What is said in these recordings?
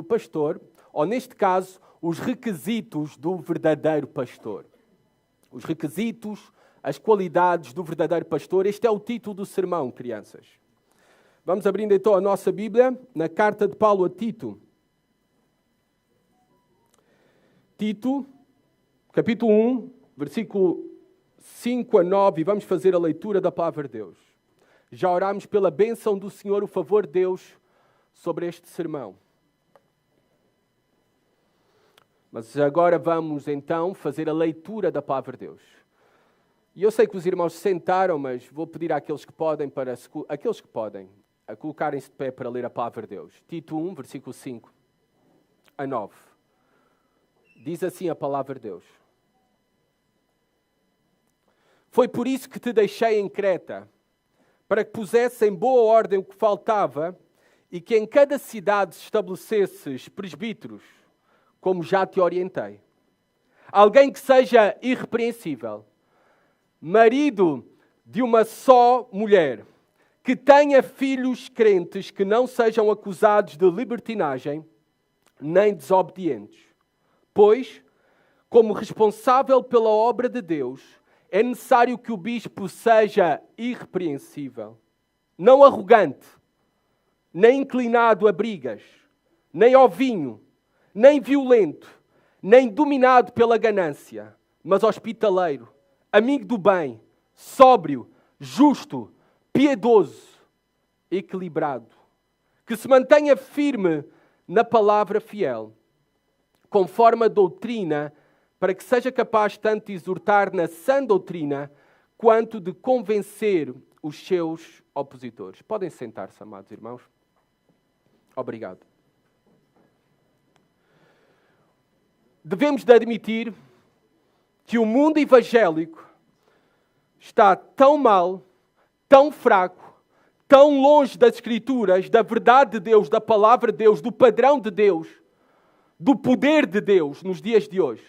do pastor, ou neste caso, os requisitos do verdadeiro pastor. Os requisitos, as qualidades do verdadeiro pastor. Este é o título do sermão, crianças. Vamos abrindo então a nossa Bíblia na carta de Paulo a Tito. Tito, capítulo 1, versículo 5 a 9, e vamos fazer a leitura da palavra de Deus. Já orámos pela bênção do Senhor, o favor de Deus sobre este sermão. Mas agora vamos então fazer a leitura da palavra de Deus. E eu sei que os irmãos se sentaram, mas vou pedir àqueles que podem, a colocarem-se de pé para ler a palavra de Deus. Tito 1, versículo 5 a 9. Diz assim a palavra de Deus. Foi por isso que te deixei em Creta, para que pusesse em boa ordem o que faltava e que em cada cidade se estabelecesses presbíteros, como já te orientei. Alguém que seja irrepreensível, marido de uma só mulher, que tenha filhos crentes que não sejam acusados de libertinagem nem desobedientes. Pois, como responsável pela obra de Deus, é necessário que o bispo seja irrepreensível, não arrogante, nem inclinado a brigas, nem ao vinho, nem violento, nem dominado pela ganância, mas hospitaleiro, amigo do bem, sóbrio, justo, piedoso, equilibrado, que se mantenha firme na palavra fiel, conforme a doutrina, para que seja capaz tanto de exortar na sã doutrina, quanto de convencer os seus opositores. Podem sentar-se, amados irmãos. Obrigado. Devemos de admitir que o mundo evangélico está tão mal, tão fraco, tão longe das Escrituras, da verdade de Deus, da palavra de Deus, do padrão de Deus, do poder de Deus nos dias de hoje.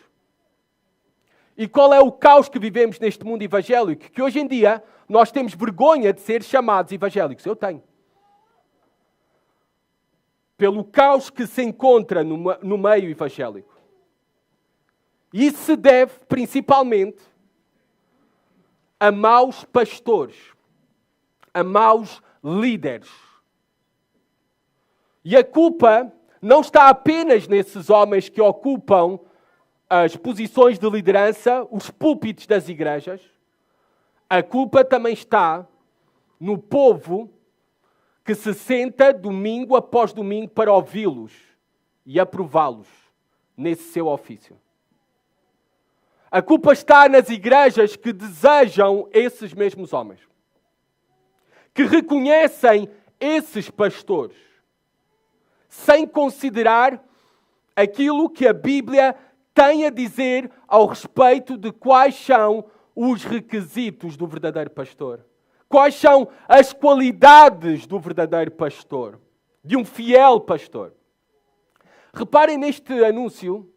E qual é o caos que vivemos neste mundo evangélico? Que hoje em dia nós temos vergonha de ser chamados evangélicos. Eu tenho. Pelo caos que se encontra no meio evangélico. E isso se deve principalmente a maus pastores, a maus líderes. E a culpa não está apenas nesses homens que ocupam as posições de liderança, os púlpitos das igrejas. A culpa também está no povo que se senta domingo após domingo para ouvi-los e aprová-los nesse seu ofício. A culpa está nas igrejas que desejam esses mesmos homens, que reconhecem esses pastores, sem considerar aquilo que a Bíblia tem a dizer ao respeito de quais são os requisitos do verdadeiro pastor. Quais são as qualidades do verdadeiro pastor, de um fiel pastor. Reparem neste anúncio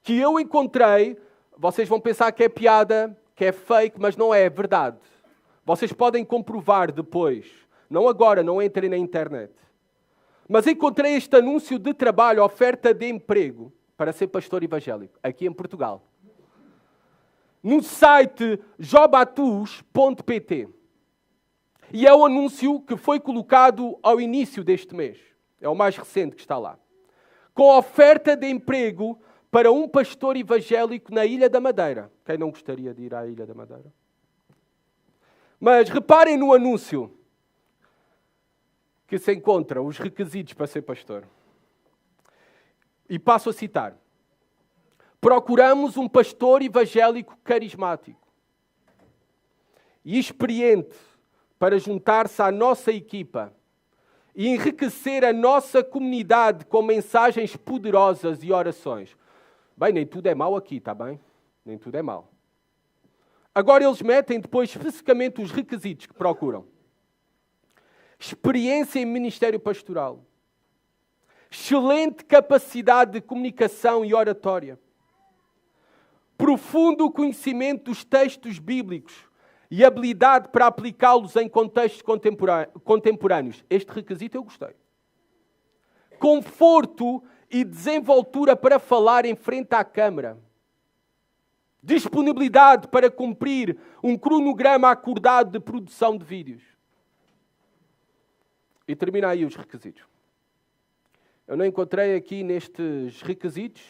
que eu encontrei. Vocês vão pensar que é piada, que é fake, mas não é verdade. Vocês podem comprovar depois. Não agora, não entrem na internet. Mas encontrei este anúncio de trabalho, oferta de emprego, para ser pastor evangélico, aqui em Portugal. No site jobatus.pt. E é o anúncio que foi colocado ao início deste mês. É o mais recente que está lá. Com oferta de emprego para um pastor evangélico na Ilha da Madeira. Quem não gostaria de ir à Ilha da Madeira? Mas reparem no anúncio que se encontra os requisitos para ser pastor. E passo a citar. Procuramos um pastor evangélico carismático e experiente para juntar-se à nossa equipa e enriquecer a nossa comunidade com mensagens poderosas e orações. Bem, nem tudo é mau aqui, está bem? Nem tudo é mau. Agora eles metem depois especificamente os requisitos que procuram. Experiência em ministério pastoral. Excelente capacidade de comunicação e oratória. Profundo conhecimento dos textos bíblicos e habilidade para aplicá-los em contextos contemporâneos. Este requisito eu gostei. conforto e desenvoltura para falar em frente à câmara, disponibilidade para cumprir um cronograma acordado de produção de vídeos. E termina aí os requisitos. Eu não encontrei aqui nestes requisitos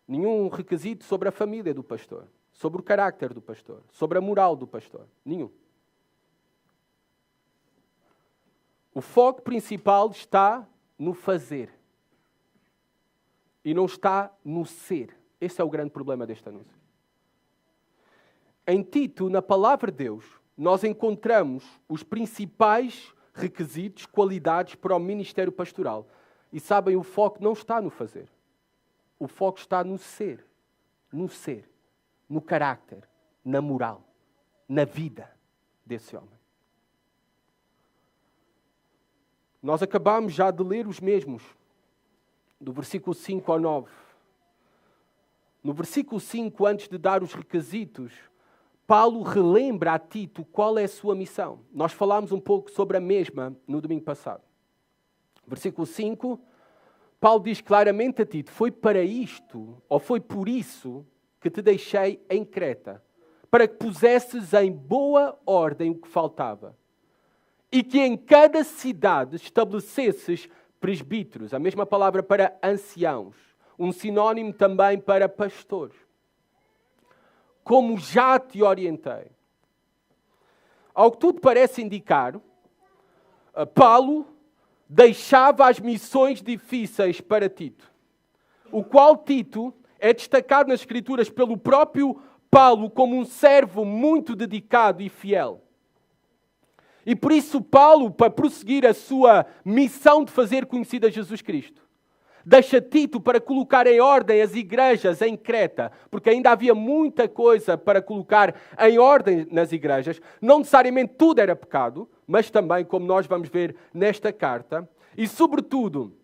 nenhum requisito sobre a família do pastor, sobre o caráter do pastor, sobre a moral do pastor. Nenhum. O foco principal está no fazer. E não está no ser. Esse é o grande problema deste anúncio. Em Tito, na palavra de Deus, nós encontramos os principais requisitos, qualidades para o ministério pastoral. E sabem, o foco não está no fazer. O foco está no ser, no caráter, na moral, na vida desse homem. Nós acabamos já de ler os mesmos, do versículo 5 ao 9. No versículo 5, antes de dar os requisitos, Paulo relembra a Tito qual é a sua missão. Nós falámos um pouco sobre a mesma no domingo passado. Versículo 5, Paulo diz claramente a Tito: foi para isto, ou foi por isso, que te deixei em Creta, para que pusesses em boa ordem o que faltava, e que em cada cidade estabelecesses presbíteros, a mesma palavra para anciãos, um sinónimo também para pastores, como já te orientei. Ao que tudo parece indicar, Paulo deixava as missões difíceis para Tito, o qual Tito é destacado nas Escrituras pelo próprio Paulo como um servo muito dedicado e fiel. E por isso Paulo, para prosseguir a sua missão de fazer conhecida Jesus Cristo, deixa Tito para colocar em ordem as igrejas em Creta, porque ainda havia muita coisa para colocar em ordem nas igrejas. Não necessariamente tudo era pecado, mas também, como nós vamos ver nesta carta, e sobretudo,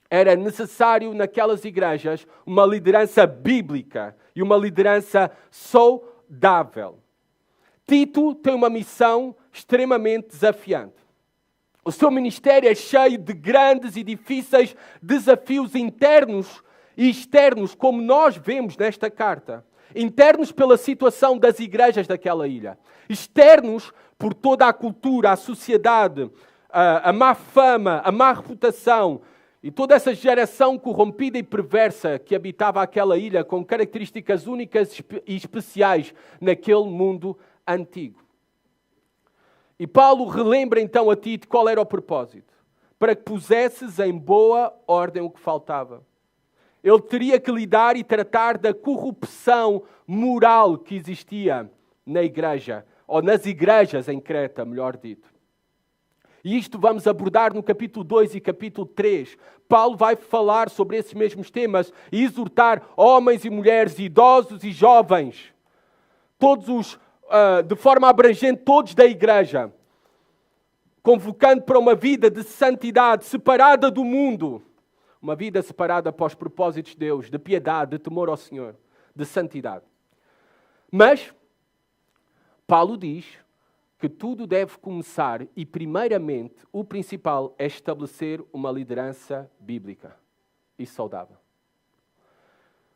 era necessário naquelas igrejas uma liderança bíblica e uma liderança saudável. Tito tem uma missão extremamente desafiante. O seu ministério é cheio de grandes e difíceis desafios internos e externos, como nós vemos nesta carta. Internos pela situação das igrejas daquela ilha. Externos por toda a cultura, a sociedade, a má fama, a má reputação e toda essa geração corrompida e perversa que habitava aquela ilha com características únicas e especiais naquele mundo antigo. E Paulo relembra então a Tito qual era o propósito. Para que pusesses em boa ordem o que faltava. Ele teria que lidar e tratar da corrupção moral que existia na igreja, ou nas igrejas em Creta, melhor dito. E isto vamos abordar no capítulo 2 e capítulo 3. Paulo vai falar sobre esses mesmos temas e exortar homens e mulheres, idosos e jovens, todos de forma abrangente, todos da igreja, convocando para uma vida de santidade, separada do mundo, uma vida separada para os propósitos de Deus, de piedade, de temor ao Senhor, de santidade. Mas Paulo diz que tudo deve começar e, primeiramente, o principal é estabelecer uma liderança bíblica e saudável.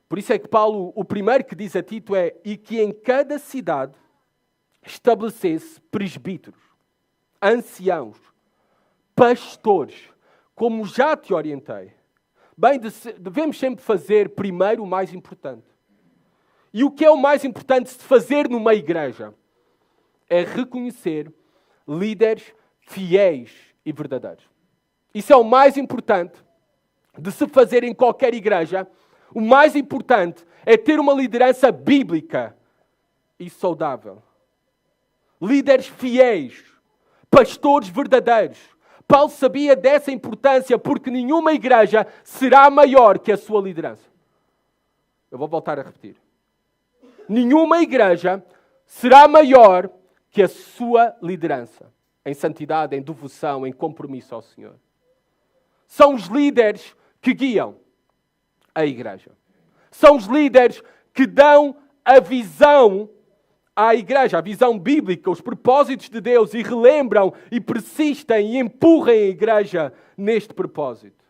Por isso é que Paulo, o primeiro que diz a Tito é: e que em cada cidade estabelecesse presbíteros, anciãos, pastores, como já te orientei. Bem, devemos sempre fazer primeiro o mais importante. E o que é o mais importante de se fazer numa igreja? É reconhecer líderes fiéis e verdadeiros. Isso é o mais importante de se fazer em qualquer igreja. O mais importante é ter uma liderança bíblica e saudável. Líderes fiéis, pastores verdadeiros. Paulo sabia dessa importância porque nenhuma igreja será maior que a sua liderança. Eu vou voltar a repetir. Nenhuma igreja será maior que a sua liderança, em santidade, em devoção, em compromisso ao Senhor. São os líderes que guiam a igreja. São os líderes que dão a visão à igreja, a visão bíblica, os propósitos de Deus, e relembram e persistem e empurram a igreja neste propósito.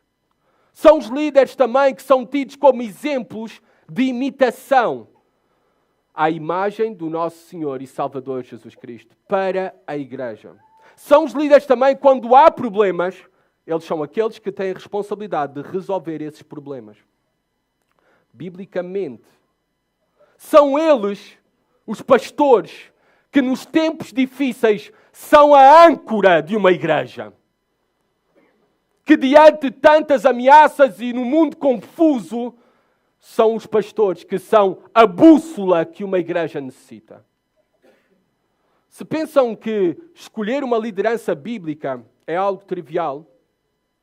São os líderes também que são tidos como exemplos de imitação à imagem do nosso Senhor e Salvador Jesus Cristo para a igreja. São os líderes também, quando há problemas, eles são aqueles que têm a responsabilidade de resolver esses problemas. Biblicamente. São eles, os pastores, que nos tempos difíceis são a âncora de uma igreja. Que diante de tantas ameaças e no mundo confuso, são os pastores que são a bússola que uma igreja necessita. Se pensam que escolher uma liderança bíblica é algo trivial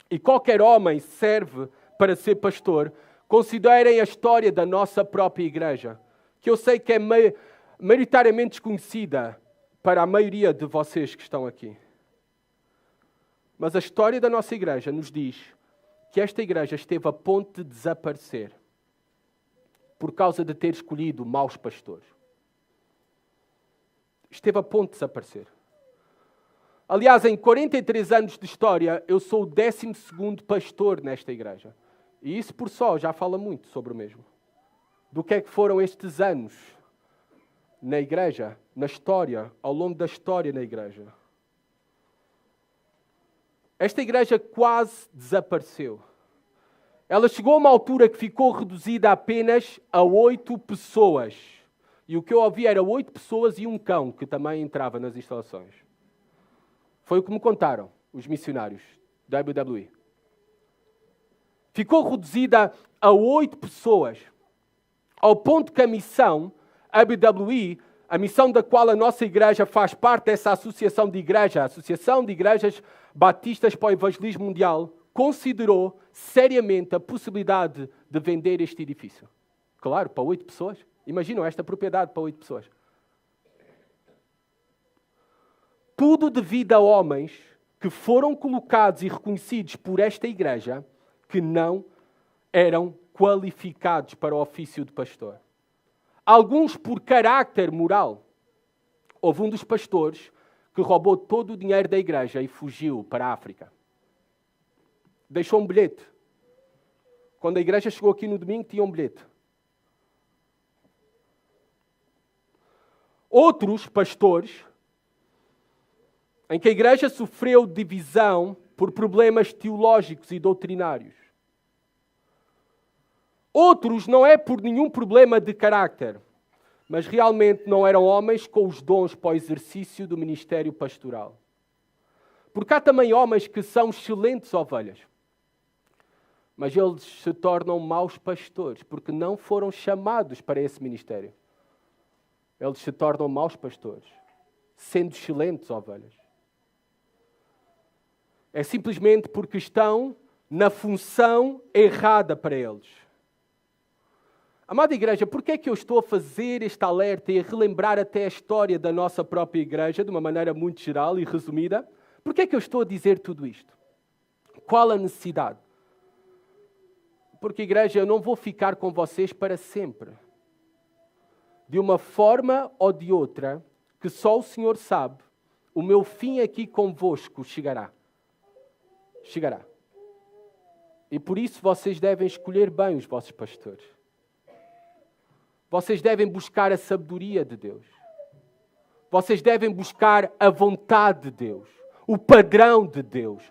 e qualquer homem serve para ser pastor, considerem a história da nossa própria igreja, que eu sei que é maioritariamente desconhecida para a maioria de vocês que estão aqui. Mas a história da nossa igreja nos diz que esta igreja esteve a ponto de desaparecer por causa de ter escolhido maus pastores. Esteve a ponto de desaparecer. Aliás, em 43 anos de história, eu sou o 12º pastor nesta igreja. E isso por só já fala muito sobre o mesmo. Do que é que foram estes anos na igreja, na história, ao longo da história na igreja. Esta igreja quase desapareceu. Ela chegou a uma altura que ficou reduzida apenas a 8 pessoas. E o que eu ouvi era 8 pessoas e um cão que também entrava nas instalações. Foi o que me contaram os missionários da WWE. Ficou reduzida a 8 pessoas. Ao ponto que a missão, a WWE, a missão da qual a nossa igreja faz parte, dessa associação de igreja, a Associação de Igrejas Batistas para o Evangelismo Mundial, considerou seriamente a possibilidade de vender este edifício. Claro, para 8 pessoas. Imaginam esta propriedade para 8 pessoas. Tudo devido a homens que foram colocados e reconhecidos por esta igreja que não eram qualificados para o ofício de pastor. Alguns por caráter moral. Houve um dos pastores que roubou todo o dinheiro da igreja e fugiu para a África. Deixou um bilhete. Quando a igreja chegou aqui no domingo, tinha um bilhete. Outros pastores, em que a igreja sofreu divisão por problemas teológicos e doutrinários. Outros não é por nenhum problema de caráter, mas realmente não eram homens com os dons para o exercício do ministério pastoral. Porque há também homens que são excelentes ovelhas, mas eles se tornam maus pastores, porque não foram chamados para esse ministério. Eles se tornam maus pastores, sendo excelentes ovelhas. É simplesmente porque estão na função errada para eles. Amada igreja, por que é que eu estou a fazer este alerta e a relembrar até a história da nossa própria igreja, de uma maneira muito geral e resumida? Por que é que eu estou a dizer tudo isto? Qual a necessidade? Porque, igreja, eu não vou ficar com vocês para sempre. De uma forma ou de outra, que só o Senhor sabe, o meu fim aqui convosco chegará. Chegará. E por isso vocês devem escolher bem os vossos pastores. Vocês devem buscar a sabedoria de Deus. Vocês devem buscar a vontade de Deus, o padrão de Deus,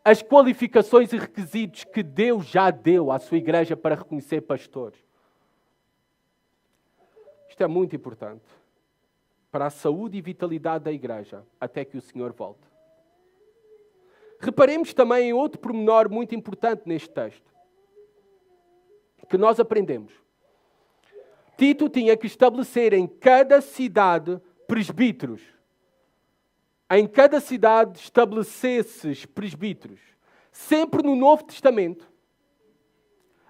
as qualificações e requisitos que Deus já deu à sua igreja para reconhecer pastores. Isto é muito importante para a saúde e vitalidade da igreja, até que o Senhor volte. Reparemos também em outro pormenor muito importante neste texto, que nós aprendemos. Tito tinha que estabelecer em cada cidade presbíteros. Em cada cidade estabelecesses presbíteros. Sempre no Novo Testamento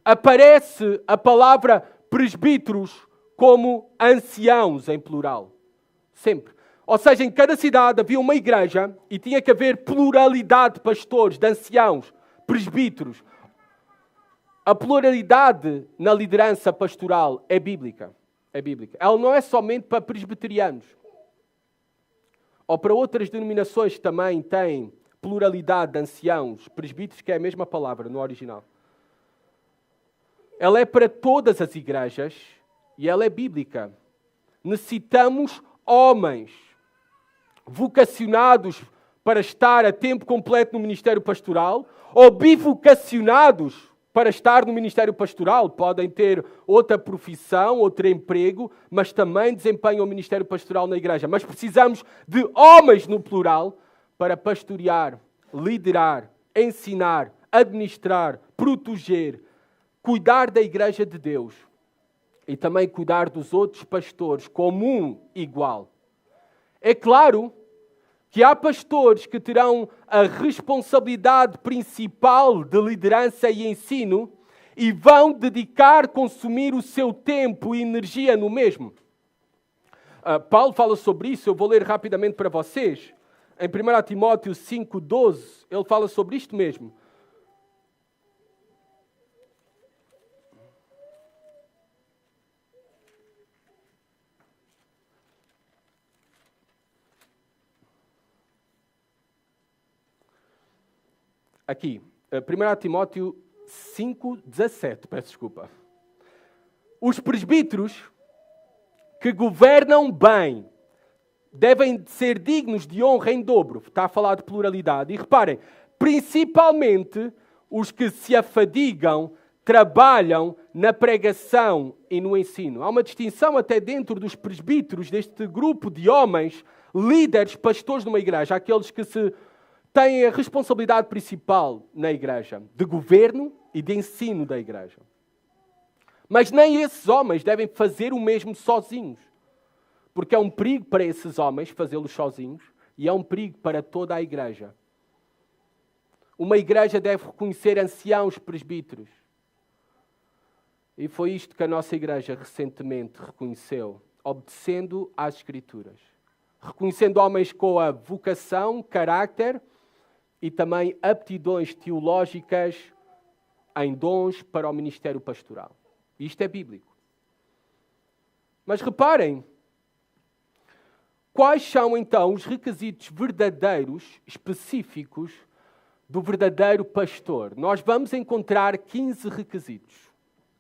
aparece a palavra presbíteros como anciãos em plural. Sempre. Ou seja, em cada cidade havia uma igreja e tinha que haver pluralidade de pastores, de anciãos, presbíteros. A pluralidade na liderança pastoral é bíblica. É bíblica. Ela não é somente para presbiterianos. Ou para outras denominações que também têm pluralidade de anciãos, presbíteros, que é a mesma palavra no original. ela é para todas as igrejas e ela é bíblica. Necessitamos homens vocacionados para estar a tempo completo no ministério pastoral ou bivocacionados para estar no ministério pastoral. Podem ter outra profissão, outro emprego, mas também desempenham o ministério pastoral na igreja. Mas precisamos de homens no plural para pastorear, liderar, ensinar, administrar, proteger, cuidar da igreja de Deus e também cuidar dos outros pastores como um igual. É claro que há pastores que terão a responsabilidade principal de liderança e ensino e vão dedicar, consumir o seu tempo e energia no mesmo. Paulo fala sobre isso, eu vou ler rapidamente para vocês. Em 1 Timóteo 5,12, ele fala sobre isto mesmo. Aqui, 1 Timóteo 5,17, peço desculpa. Os presbíteros que governam bem devem ser dignos de honra em dobro. Está a falar de pluralidade. E reparem, principalmente os que se afadigam, trabalham na pregação e no ensino. Há uma distinção até dentro dos presbíteros, deste grupo de homens, líderes, pastores numa igreja, aqueles que têm a responsabilidade principal na igreja, de governo e de ensino da igreja. Mas nem esses homens devem fazer o mesmo sozinhos. Porque é um perigo para esses homens fazê-los sozinhos e é um perigo para toda a igreja. Uma igreja deve reconhecer anciãos presbíteros. E foi isto que a nossa igreja recentemente reconheceu, obedecendo às Escrituras. Reconhecendo homens com a vocação, caráter e também aptidões teológicas em dons para o ministério pastoral. Isto é bíblico. Mas reparem, quais são então os requisitos verdadeiros, específicos, do verdadeiro pastor? Nós vamos encontrar 15 requisitos.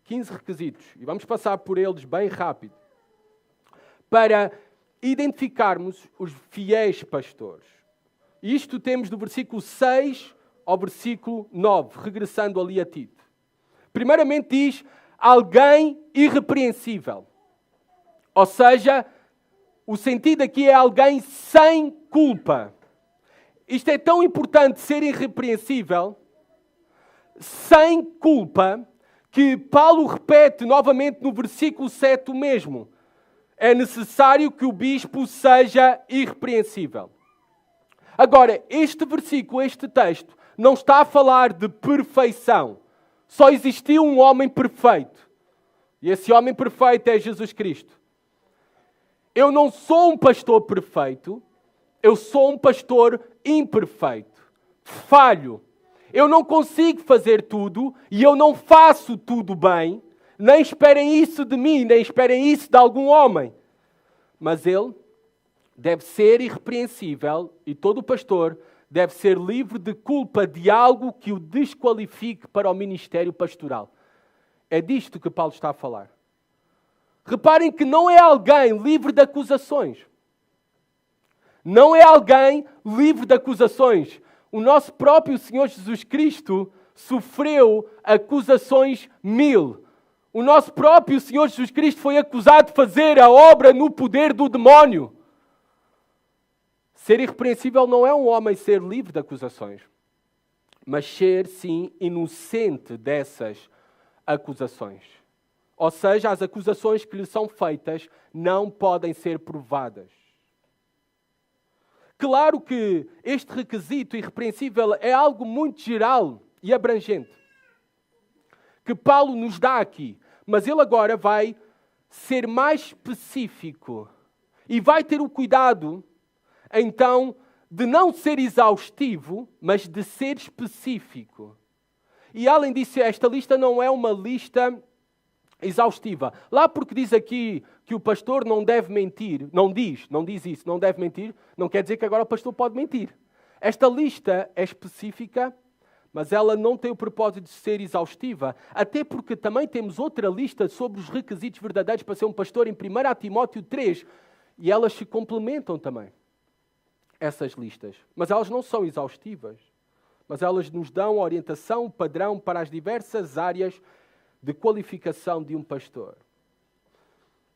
15 requisitos. E vamos passar por eles bem rápido. Para identificarmos os fiéis pastores. Isto temos do versículo 6 ao versículo 9, regressando ali a Tito. Primeiramente diz, alguém irrepreensível. Ou seja, o sentido aqui é alguém sem culpa. Isto é tão importante ser irrepreensível, sem culpa, que Paulo repete novamente no versículo 7 o mesmo. É necessário que o bispo seja irrepreensível. Agora, este versículo, este texto, não está a falar de perfeição. Só existiu um homem perfeito. E esse homem perfeito é Jesus Cristo. Eu não sou um pastor perfeito, eu sou um pastor imperfeito, falho. Eu não consigo fazer tudo e eu não faço tudo bem. Nem esperem isso de mim, nem esperem isso de algum homem. Mas ele deve ser irrepreensível e todo pastor deve ser livre de culpa de algo que o desqualifique para o ministério pastoral. É disto que Paulo está a falar. Reparem que não é alguém livre de acusações. Não é alguém livre de acusações. O nosso próprio Senhor Jesus Cristo sofreu acusações 1000. O nosso próprio Senhor Jesus Cristo foi acusado de fazer a obra no poder do demónio. Ser irrepreensível não é um homem ser livre de acusações, mas ser, sim, inocente dessas acusações. Ou seja, as acusações que lhe são feitas não podem ser provadas. Claro que este requisito irrepreensível é algo muito geral e abrangente, que Paulo nos dá aqui, mas ele agora vai ser mais específico e vai ter o cuidado, então, de não ser exaustivo, mas de ser específico. E além disso, esta lista não é uma lista exaustiva. Lá porque diz aqui que o pastor não deve mentir, não diz isso, não deve mentir, não quer dizer que agora o pastor pode mentir. Esta lista é específica, mas ela não tem o propósito de ser exaustiva, até porque também temos outra lista sobre os requisitos verdadeiros para ser um pastor em 1 Timóteo 3, e elas se complementam também, essas listas. Mas elas não são exaustivas, mas elas nos dão orientação, padrão para as diversas áreas de qualificação de um pastor.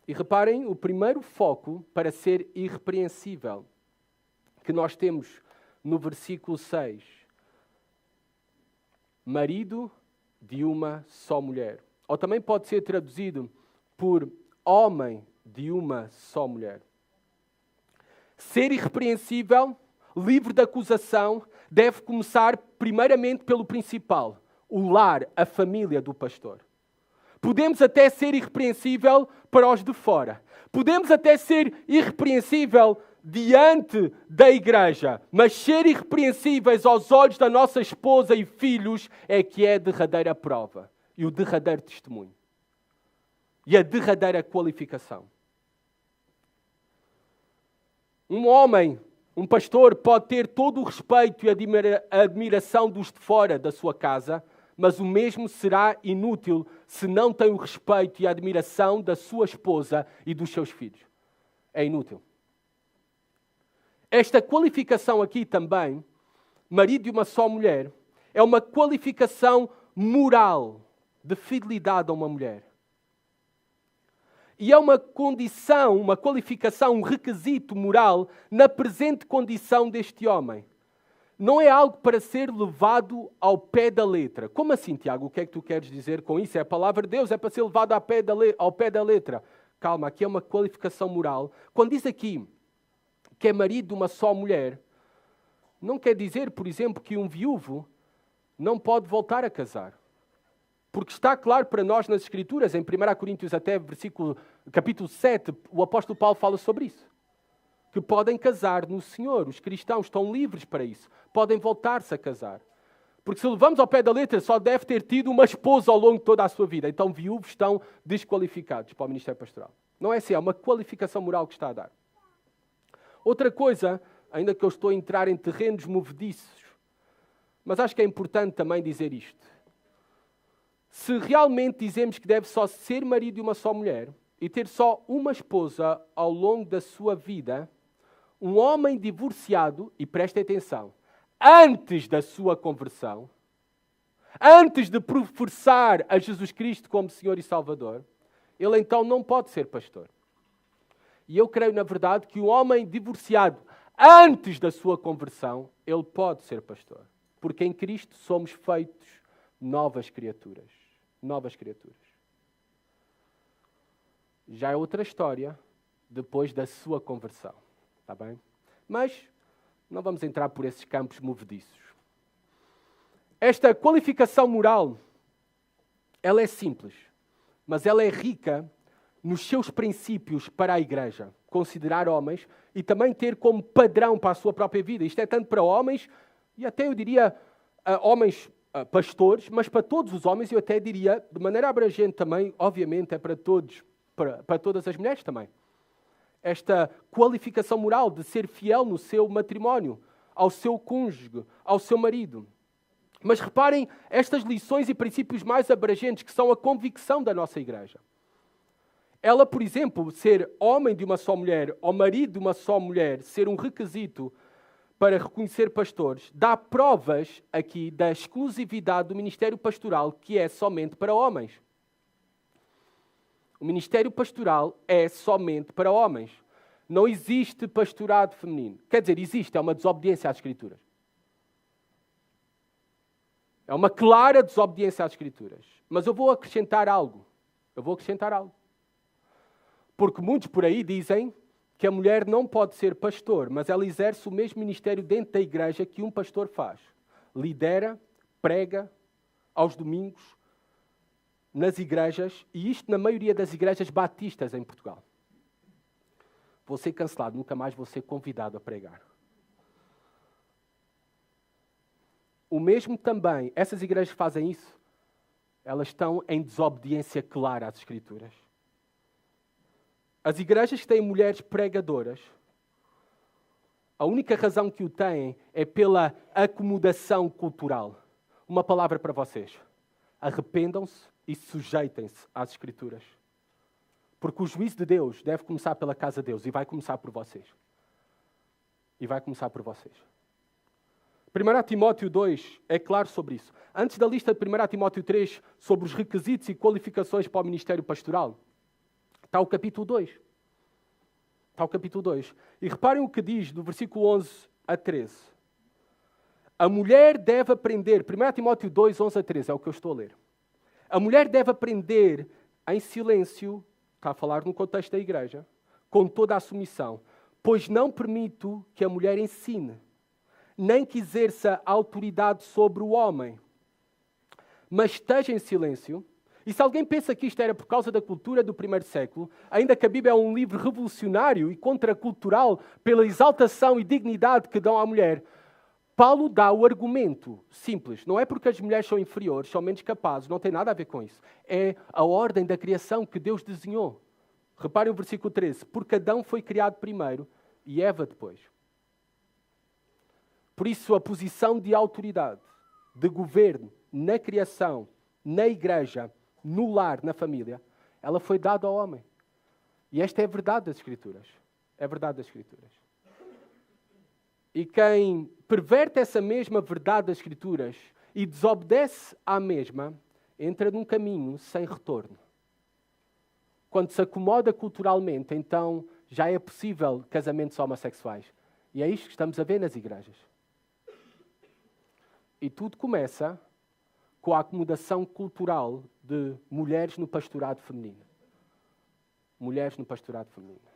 E reparem, o primeiro foco para ser irrepreensível, que nós temos no versículo 6. Marido de uma só mulher. Ou também pode ser traduzido por homem de uma só mulher. Ser irrepreensível, livre de acusação, deve começar primeiramente pelo principal, o lar, a família do pastor. Podemos até ser irrepreensível para os de fora. Podemos até ser irrepreensível diante da igreja, mas ser irrepreensíveis aos olhos da nossa esposa e filhos é que é a derradeira prova e o derradeiro testemunho e a derradeira qualificação. Um homem, um pastor, pode ter todo o respeito e a admiração dos de fora da sua casa, mas o mesmo será inútil se não tem o respeito e a admiração da sua esposa e dos seus filhos. É inútil. Esta qualificação aqui também, marido de uma só mulher, é uma qualificação moral de fidelidade a uma mulher. E é uma condição, uma qualificação, um requisito moral na presente condição deste homem. Não é algo para ser levado ao pé da letra. Como assim, Tiago? O que é que tu queres dizer com isso? É a palavra de Deus, é para ser levado ao pé da letra. Calma, aqui é uma qualificação moral. Quando diz aqui que é marido de uma só mulher, não quer dizer, por exemplo, que um viúvo não pode voltar a casar. Porque está claro para nós nas Escrituras, em 1 Coríntios até capítulo 7, o apóstolo Paulo fala sobre isso. Que podem casar no Senhor. Os cristãos estão livres para isso. Podem voltar-se a casar. Porque se levamos ao pé da letra, só deve ter tido uma esposa ao longo de toda a sua vida. Então viúvos estão desqualificados para o ministério pastoral. Não é assim, é uma qualificação moral que está a dar. Outra coisa, ainda que eu estou a entrar em terrenos movediços, mas acho que é importante também dizer isto. Se realmente dizemos que deve só ser marido de uma só mulher e ter só uma esposa ao longo da sua vida, um homem divorciado, e prestem atenção, antes da sua conversão, antes de professar a Jesus Cristo como Senhor e Salvador, ele então não pode ser pastor. E eu creio, na verdade, que um homem divorciado, antes da sua conversão, ele pode ser pastor. Porque em Cristo somos feitos novas criaturas. Novas criaturas. Já é outra história depois da sua conversão. Está bem? Mas não vamos entrar por esses campos movediços. Esta qualificação moral, ela é simples, mas ela é rica nos seus princípios para a igreja. Considerar homens e também ter como padrão para a sua própria vida. Isto é tanto para homens e até eu diria homens pastores, mas para todos os homens, eu até diria, de maneira abrangente também, obviamente é para todos, para todas as mulheres também. Esta qualificação moral de ser fiel no seu matrimónio, ao seu cônjuge, ao seu marido. Mas reparem estas lições e princípios mais abrangentes que são a convicção da nossa igreja. Ela, por exemplo, ser homem de uma só mulher ou marido de uma só mulher, ser um requisito para reconhecer pastores, dá provas aqui da exclusividade do ministério pastoral, que é somente para homens. O ministério pastoral é somente para homens. Não existe pastorado feminino. Quer dizer, existe, é uma desobediência às Escrituras. É uma clara desobediência às Escrituras. Mas eu vou acrescentar algo. Porque muitos por aí dizem que a mulher não pode ser pastor, mas ela exerce o mesmo ministério dentro da igreja que um pastor faz. Lidera, prega aos domingos nas igrejas, e isto na maioria das igrejas batistas em Portugal. Vou ser cancelado, nunca mais vou ser convidado a pregar. O mesmo também, essas igrejas que fazem isso, elas estão em desobediência clara às Escrituras. As igrejas que têm mulheres pregadoras, a única razão que o têm é pela acomodação cultural. uma palavra para vocês. Arrependam-se e sujeitem-se às Escrituras. Porque o juízo de Deus deve começar pela casa de Deus e vai começar por vocês. E vai começar por vocês. 1 Timóteo 2 é claro sobre isso. Antes da lista de 1 Timóteo 3 sobre os requisitos e qualificações para o ministério pastoral, está o capítulo 2. Está o capítulo 2. E reparem o que diz do versículo 11 a 13. A mulher deve aprender, 1 Timóteo 2, 11 a 13, é o que eu estou a ler. A mulher deve aprender em silêncio, está a falar no contexto da igreja, com toda a submissão, pois não permito que a mulher ensine, nem que exerça autoridade sobre o homem, mas esteja em silêncio. E se alguém pensa que isto era por causa da cultura do primeiro século, ainda que a Bíblia é um livro revolucionário e contracultural pela exaltação e dignidade que dão à mulher, Paulo dá o argumento simples. Não é porque as mulheres são inferiores, são menos capazes, não tem nada a ver com isso. É a ordem da criação que Deus desenhou. Reparem o versículo 13. Porque Adão foi criado primeiro e Eva depois. Por isso, a posição de autoridade, de governo, na criação, na igreja, no lar, na família, ela foi dada ao homem. E esta é a verdade das Escrituras. É a verdade das Escrituras. E quem perverte essa mesma verdade das Escrituras e desobedece à mesma, entra num caminho sem retorno. Quando se acomoda culturalmente, então já é possível casamentos homossexuais. E é isto que estamos a ver nas igrejas. E tudo começa com a acomodação cultural de mulheres no pastorado feminino. Mulheres no pastorado feminino.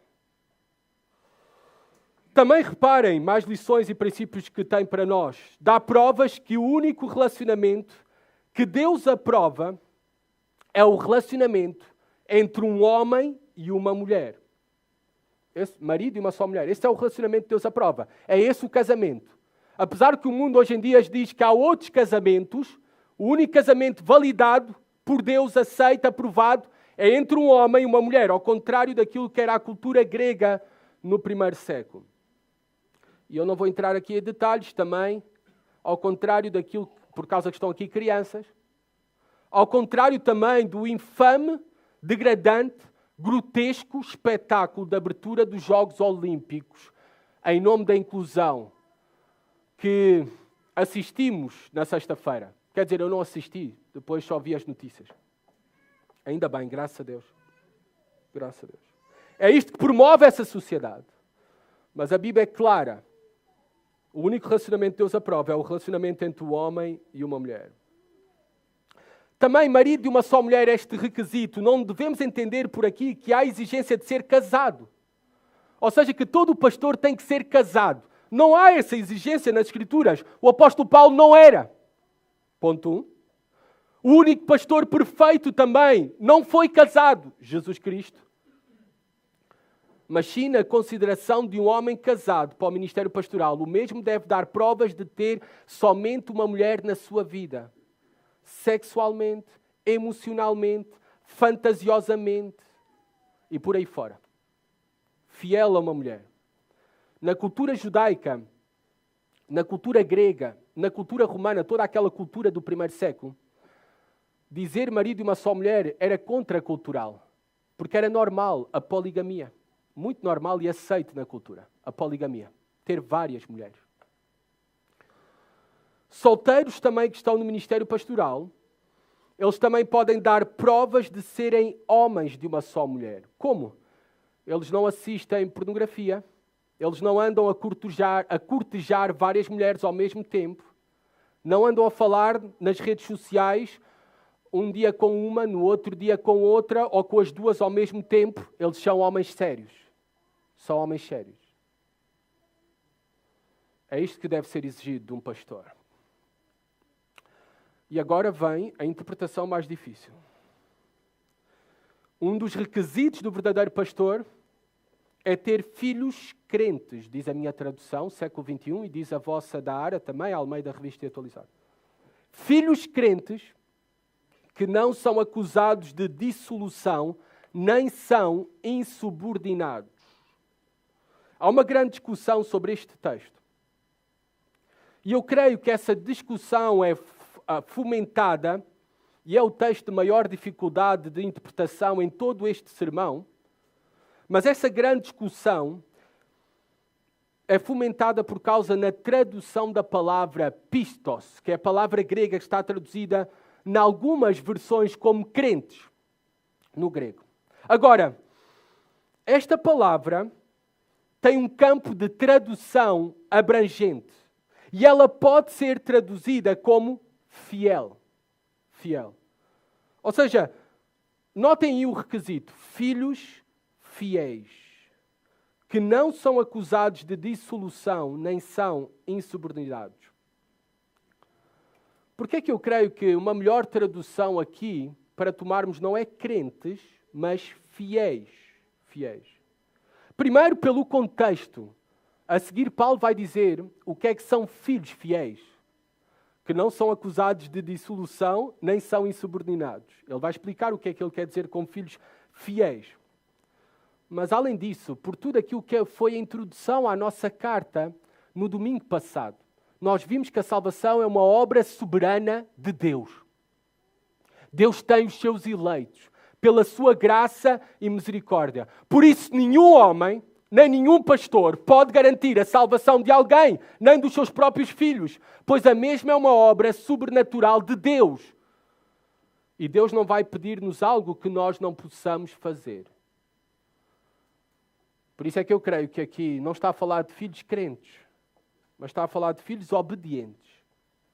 Também reparem mais lições e princípios que tem para nós. Dá provas que o único relacionamento que Deus aprova é o relacionamento entre um homem e uma mulher. Esse marido e uma só mulher. Esse é o relacionamento que Deus aprova. É esse o casamento. Apesar que o mundo hoje em dia diz que há outros casamentos, o único casamento validado por Deus, aceito, aprovado, é entre um homem e uma mulher, ao contrário daquilo que era a cultura grega no primeiro século. E eu não vou entrar aqui em detalhes também, ao contrário daquilo, por causa que estão aqui crianças, ao contrário também do infame, degradante, grotesco espetáculo de abertura dos Jogos Olímpicos, em nome da inclusão, que assistimos na sexta-feira. Quer dizer, eu não assisti, depois só vi as notícias. Ainda bem, graças a Deus. Graças a Deus. É isto que promove essa sociedade. Mas a Bíblia é clara. O único relacionamento que Deus aprova é o relacionamento entre o homem e uma mulher. Também, marido de uma só mulher, este requisito. Não devemos entender por aqui que há a exigência de ser casado. Ou seja, que todo pastor tem que ser casado. Não há essa exigência nas Escrituras. O apóstolo Paulo não era. Ponto 1. O único pastor perfeito também não foi casado. Jesus Cristo. Mas sim na consideração de um homem casado para o ministério pastoral. O mesmo deve dar provas de ter somente uma mulher na sua vida. Sexualmente, emocionalmente, fantasiosamente e por aí fora. Fiel a uma mulher. Na cultura judaica, na cultura grega, na cultura romana, toda aquela cultura do primeiro século, dizer marido de uma só mulher era contracultural, porque era normal a poligamia. Muito normal e aceito na cultura, a poligamia. Ter várias mulheres. Solteiros também que estão no ministério pastoral, eles também podem dar provas de serem homens de uma só mulher. Como? Eles não assistem pornografia. Eles não andam a cortejar várias mulheres ao mesmo tempo. Não andam a falar nas redes sociais, um dia com uma, no outro dia com outra, ou com as duas ao mesmo tempo. Eles são homens sérios. São homens sérios. É isto que deve ser exigido de um pastor. E agora vem a interpretação mais difícil. Um dos requisitos do verdadeiro pastor é ter filhos crentes, diz a minha tradução, século XXI, e diz a vossa da ARA também, a Almeida Revista e Atualizada. Filhos crentes que não são acusados de dissolução, nem são insubordinados. Há uma grande discussão sobre este texto. E eu creio que essa discussão é fomentada, e é o texto de maior dificuldade de interpretação em todo este sermão, mas essa grande discussão é fomentada por causa na tradução da palavra pistos, que é a palavra grega que está traduzida em algumas versões como crentes, no grego. Agora, esta palavra tem um campo de tradução abrangente e ela pode ser traduzida como fiel. Fiel. Ou seja, notem aí o requisito, filhos fiéis, que não são acusados de dissolução, nem são insubordinados. Porque é que eu creio que uma melhor tradução aqui, para tomarmos, não é crentes, mas fiéis. Fiéis. Primeiro, pelo contexto. A seguir, Paulo vai dizer o que é que são filhos fiéis, que não são acusados de dissolução, nem são insubordinados. Ele vai explicar o que é que ele quer dizer com filhos fiéis. Mas, além disso, por tudo aquilo que foi a introdução à nossa carta no domingo passado, nós vimos que a salvação é uma obra soberana de Deus. Deus tem os seus eleitos, pela sua graça e misericórdia. Por isso, nenhum homem, nem nenhum pastor pode garantir a salvação de alguém, nem dos seus próprios filhos, pois a mesma é uma obra sobrenatural de Deus. E Deus não vai pedir-nos algo que nós não possamos fazer. Por isso é que eu creio que aqui não está a falar de filhos crentes, mas está a falar de filhos obedientes.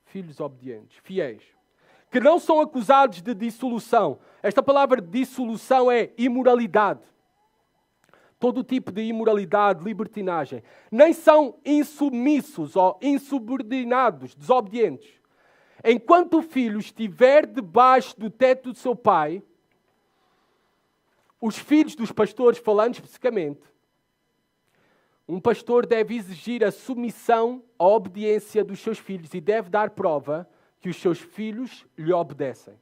Filhos obedientes, fiéis. Que não são acusados de dissolução. Esta palavra dissolução é imoralidade. Todo tipo de imoralidade, libertinagem. Nem são insubmissos ou insubordinados, desobedientes. Enquanto o filho estiver debaixo do teto do seu pai, os filhos dos pastores, falando especificamente, um pastor deve exigir a submissão, a obediência dos seus filhos e deve dar prova que os seus filhos lhe obedecem.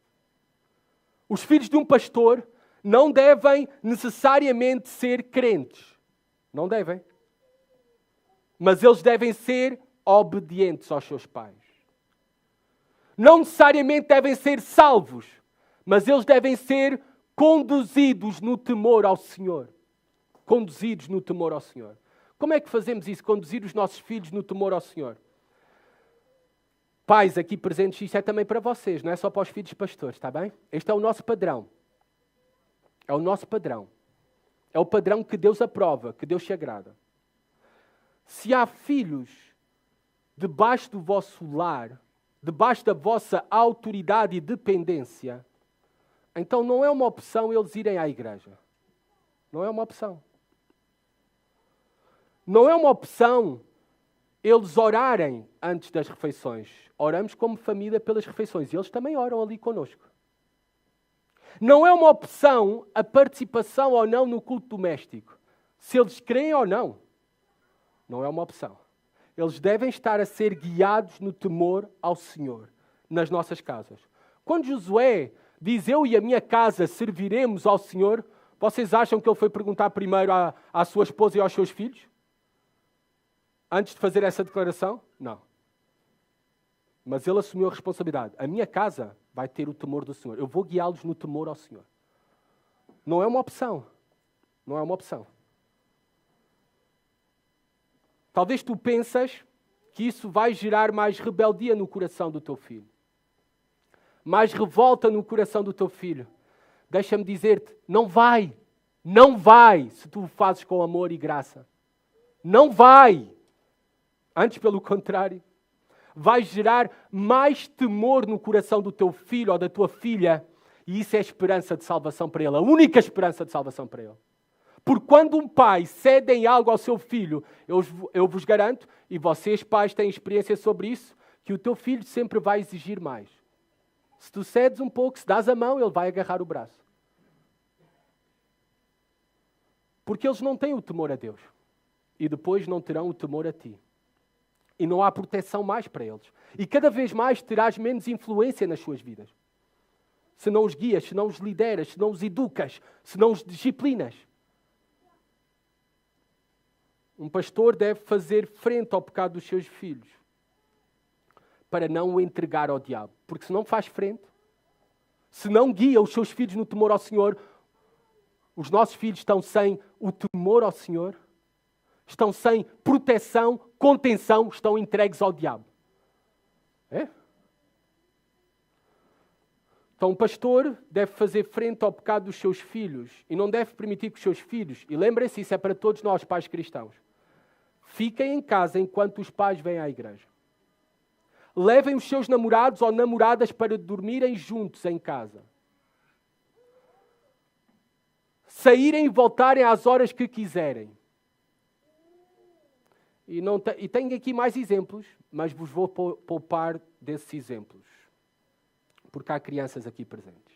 Os filhos de um pastor não devem necessariamente ser crentes. Não devem. Mas eles devem ser obedientes aos seus pais. Não necessariamente devem ser salvos, mas eles devem ser conduzidos no temor ao Senhor. Conduzidos no temor ao Senhor. Como é que fazemos isso? Conduzir os nossos filhos no temor ao Senhor? Pais aqui presentes, isto é também para vocês, não é só para os filhos pastores, está bem? Este é o nosso padrão. É o nosso padrão. É o padrão que Deus aprova, que Deus se agrada. Se há filhos debaixo do vosso lar, debaixo da vossa autoridade e dependência, então não é uma opção eles irem à igreja. Não é uma opção. Não é uma opção eles orarem antes das refeições. Oramos como família pelas refeições. E eles também oram ali connosco. Não é uma opção a participação ou não no culto doméstico. Se eles creem ou não. Não é uma opção. Eles devem estar a ser guiados no temor ao Senhor, nas nossas casas. Quando Josué diz, eu e a minha casa serviremos ao Senhor, vocês acham que ele foi perguntar primeiro à sua esposa e aos seus filhos? Antes de fazer essa declaração? Não. Mas ele assumiu a responsabilidade. A minha casa vai ter o temor do Senhor. Eu vou guiá-los no temor ao Senhor. Não é uma opção. Não é uma opção. Talvez tu pensas que isso vai gerar mais rebeldia no coração do teu filho. Mais revolta no coração do teu filho. Deixa-me dizer-te, não vai. Não vai se tu o fazes com amor e graça. Não vai. Antes, pelo contrário, vai gerar mais temor no coração do teu filho ou da tua filha. E isso é a esperança de salvação para ele. A única esperança de salvação para ele. Porque quando um pai cede em algo ao seu filho, eu vos garanto, e vocês pais têm experiência sobre isso, que o teu filho sempre vai exigir mais. Se tu cedes um pouco, se dás a mão, ele vai agarrar o braço. Porque eles não têm o temor a Deus. E depois não terão o temor a ti. E não há proteção mais para eles. E cada vez mais terás menos influência nas suas vidas. Se não os guias, se não os lideras, se não os educas, se não os disciplinas. Um pastor deve fazer frente ao pecado dos seus filhos. para não o entregar ao diabo. Porque se não faz frente, se não guia os seus filhos no temor ao Senhor, os nossos filhos estão sem o temor ao Senhor, estão sem proteção, contenção, estão entregues ao diabo. É? Então, um pastor deve fazer frente ao pecado dos seus filhos e não deve permitir que os seus filhos, e lembrem-se, isso é para todos nós, pais cristãos, fiquem em casa enquanto os pais vêm à igreja. Levem os seus namorados ou namoradas para dormirem juntos em casa. Saírem e voltarem às horas que quiserem. E tenho aqui mais exemplos, mas vos vou poupar desses exemplos. Porque há crianças aqui presentes.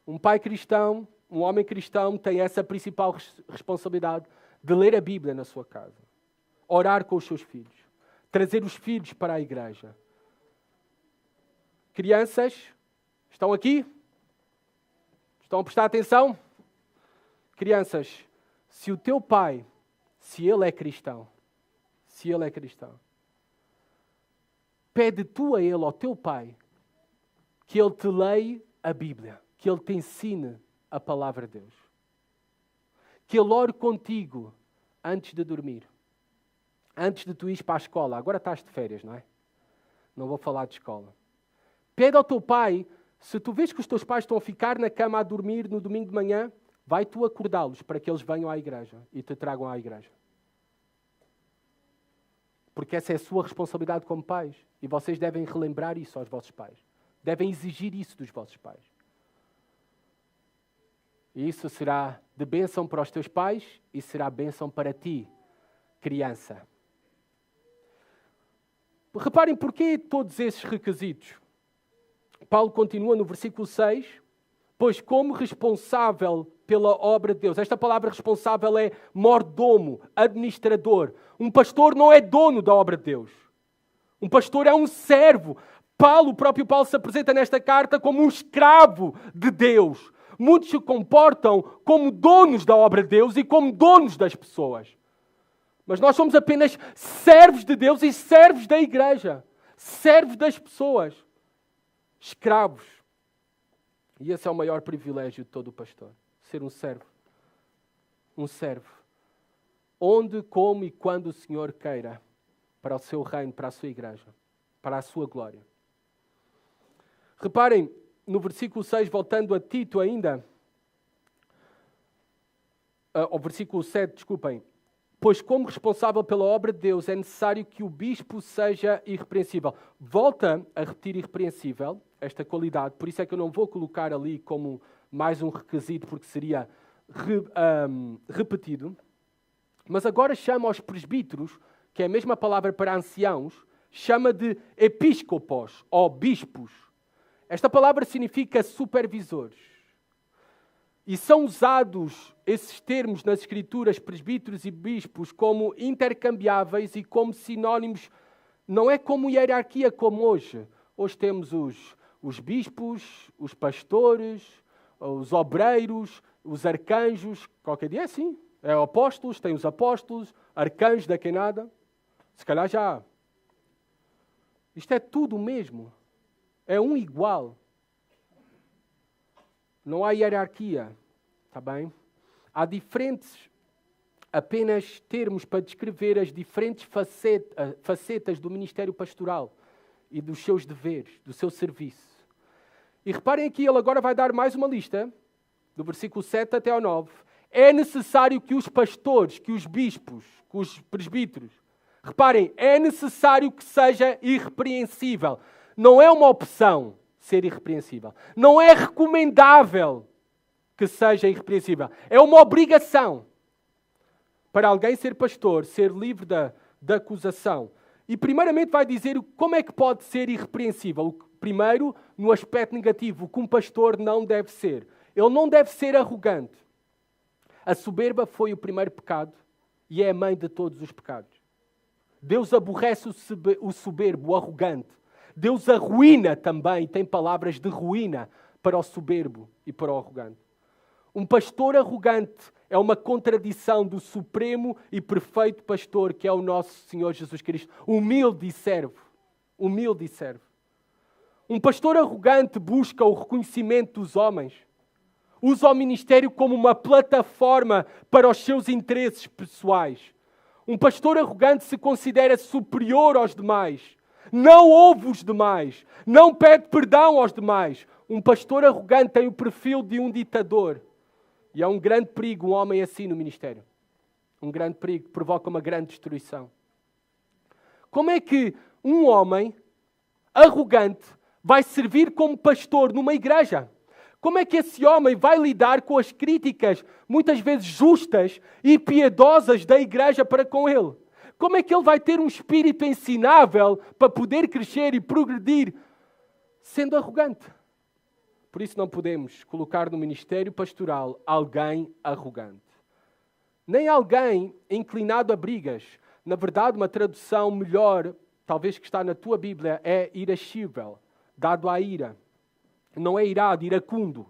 Um pai cristão, um homem cristão tem essa principal responsabilidade de ler a Bíblia na sua casa. Orar com os seus filhos. Trazer os filhos para a igreja. Crianças, estão aqui? Estão a prestar atenção? Crianças, se o teu pai, se ele é cristão, pede tu a ele, ao teu pai, que ele te leia a Bíblia, que ele te ensine a palavra de Deus. Que ele ore contigo antes de dormir. Antes de tu ires para a escola. Agora estás de férias, não é? Não vou falar de escola. Pede ao teu pai, se tu vês que os teus pais estão a ficar na cama a dormir no domingo de manhã, vai tu acordá-los para que eles venham à igreja e te tragam à igreja. Porque essa é a sua responsabilidade como pais. E vocês devem relembrar isso aos vossos pais. Devem exigir isso dos vossos pais. E isso será de bênção para os teus pais e será bênção para ti, criança. Reparem porquê todos esses requisitos. Paulo continua no versículo 6, pois como responsável pela obra de Deus. Esta palavra responsável é mordomo, administrador. Um pastor não é dono da obra de Deus. Um pastor é um servo. O próprio Paulo se apresenta nesta carta como um escravo de Deus. Muitos se comportam como donos da obra de Deus e como donos das pessoas. Mas nós somos apenas servos de Deus e servos da igreja. Servos das pessoas. Escravos. E esse é o maior privilégio de todo o pastor. Ser um servo. Um servo. Onde, como e quando o Senhor queira. Para o seu reino, para a sua igreja. Para a sua glória. Reparem, no versículo 6, voltando a Tito ainda. Ao versículo 7, desculpem. Pois como responsável pela obra de Deus é necessário que o bispo seja irrepreensível. Volta a repetir irrepreensível, esta qualidade. Por isso é que eu não vou colocar ali como mais um requisito, porque seria repetido. Mas agora chama aos presbíteros, que é a mesma palavra para anciãos, chama de episcopos, ou bispos. Esta palavra significa supervisores. E são usados esses termos nas Escrituras, presbíteros e bispos, como intercambiáveis e como sinónimos. Não é como hierarquia como hoje. Hoje temos os bispos, os pastores, os obreiros, os arcanjos. Qualquer dia é assim. É apóstolos, tem os apóstolos, arcanjos, daqui a nada. Se calhar já há. Isto é tudo o mesmo. É um igual. Não há hierarquia. Está bem? Há diferentes apenas termos para descrever as diferentes facetas do ministério pastoral e dos seus deveres, do seu serviço. E reparem aqui, ele agora vai dar mais uma lista, do versículo 7 até ao 9. É necessário que os pastores, que os bispos, que os presbíteros, reparem, é necessário que seja irrepreensível. Não é uma opção ser irrepreensível. Não é recomendável que seja irrepreensível. É uma obrigação para alguém ser pastor, ser livre da acusação. E primeiramente vai dizer como é que pode ser irrepreensível. Primeiro, no aspecto negativo, o que um pastor não deve ser. Ele não deve ser arrogante. A soberba foi o primeiro pecado e é a mãe de todos os pecados. Deus aborrece o soberbo, o arrogante. Deus arruína também, tem palavras de ruína para o soberbo e para o arrogante. Um pastor arrogante é uma contradição do supremo e perfeito pastor que é o nosso Senhor Jesus Cristo, humilde e servo. humilde e serve. Um pastor arrogante busca o reconhecimento dos homens. Usa o ministério como uma plataforma para os seus interesses pessoais. Um pastor arrogante se considera superior aos demais. Não ouve os demais. Não pede perdão aos demais. Um pastor arrogante tem o perfil de um ditador. E é um grande perigo um homem assim no ministério. Um grande perigo que provoca uma grande destruição. Como é que um homem arrogante vai servir como pastor numa igreja? Como é que esse homem vai lidar com as críticas, muitas vezes justas e piedosas da igreja para com ele? Como é que ele vai ter um espírito ensinável para poder crescer e progredir sendo arrogante? Por isso não podemos colocar no ministério pastoral alguém arrogante. Nem alguém inclinado a brigas. Na verdade, uma tradução melhor, talvez que está na tua Bíblia, é irascível, dado à ira. Não é irado, iracundo.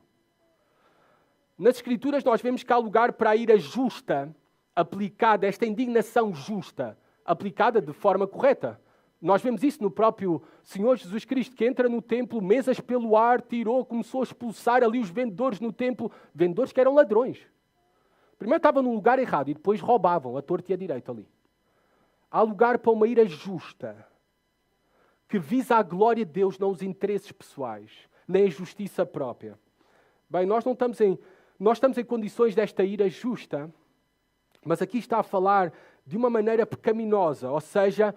Nas Escrituras nós vemos que há lugar para a ira justa, aplicada, esta indignação justa, aplicada de forma correta. Nós vemos isso no próprio Senhor Jesus Cristo, que entra no templo, mesas pelo ar, tirou, começou a expulsar ali os vendedores no templo, vendedores que eram ladrões. Primeiro estavam no lugar errado e depois roubavam a torto e a direito ali. Há lugar para uma ira justa, que visa a glória de Deus, não os interesses pessoais, nem a justiça própria. Bem, nós estamos em condições desta ira justa, mas aqui está a falar de uma maneira pecaminosa, ou seja,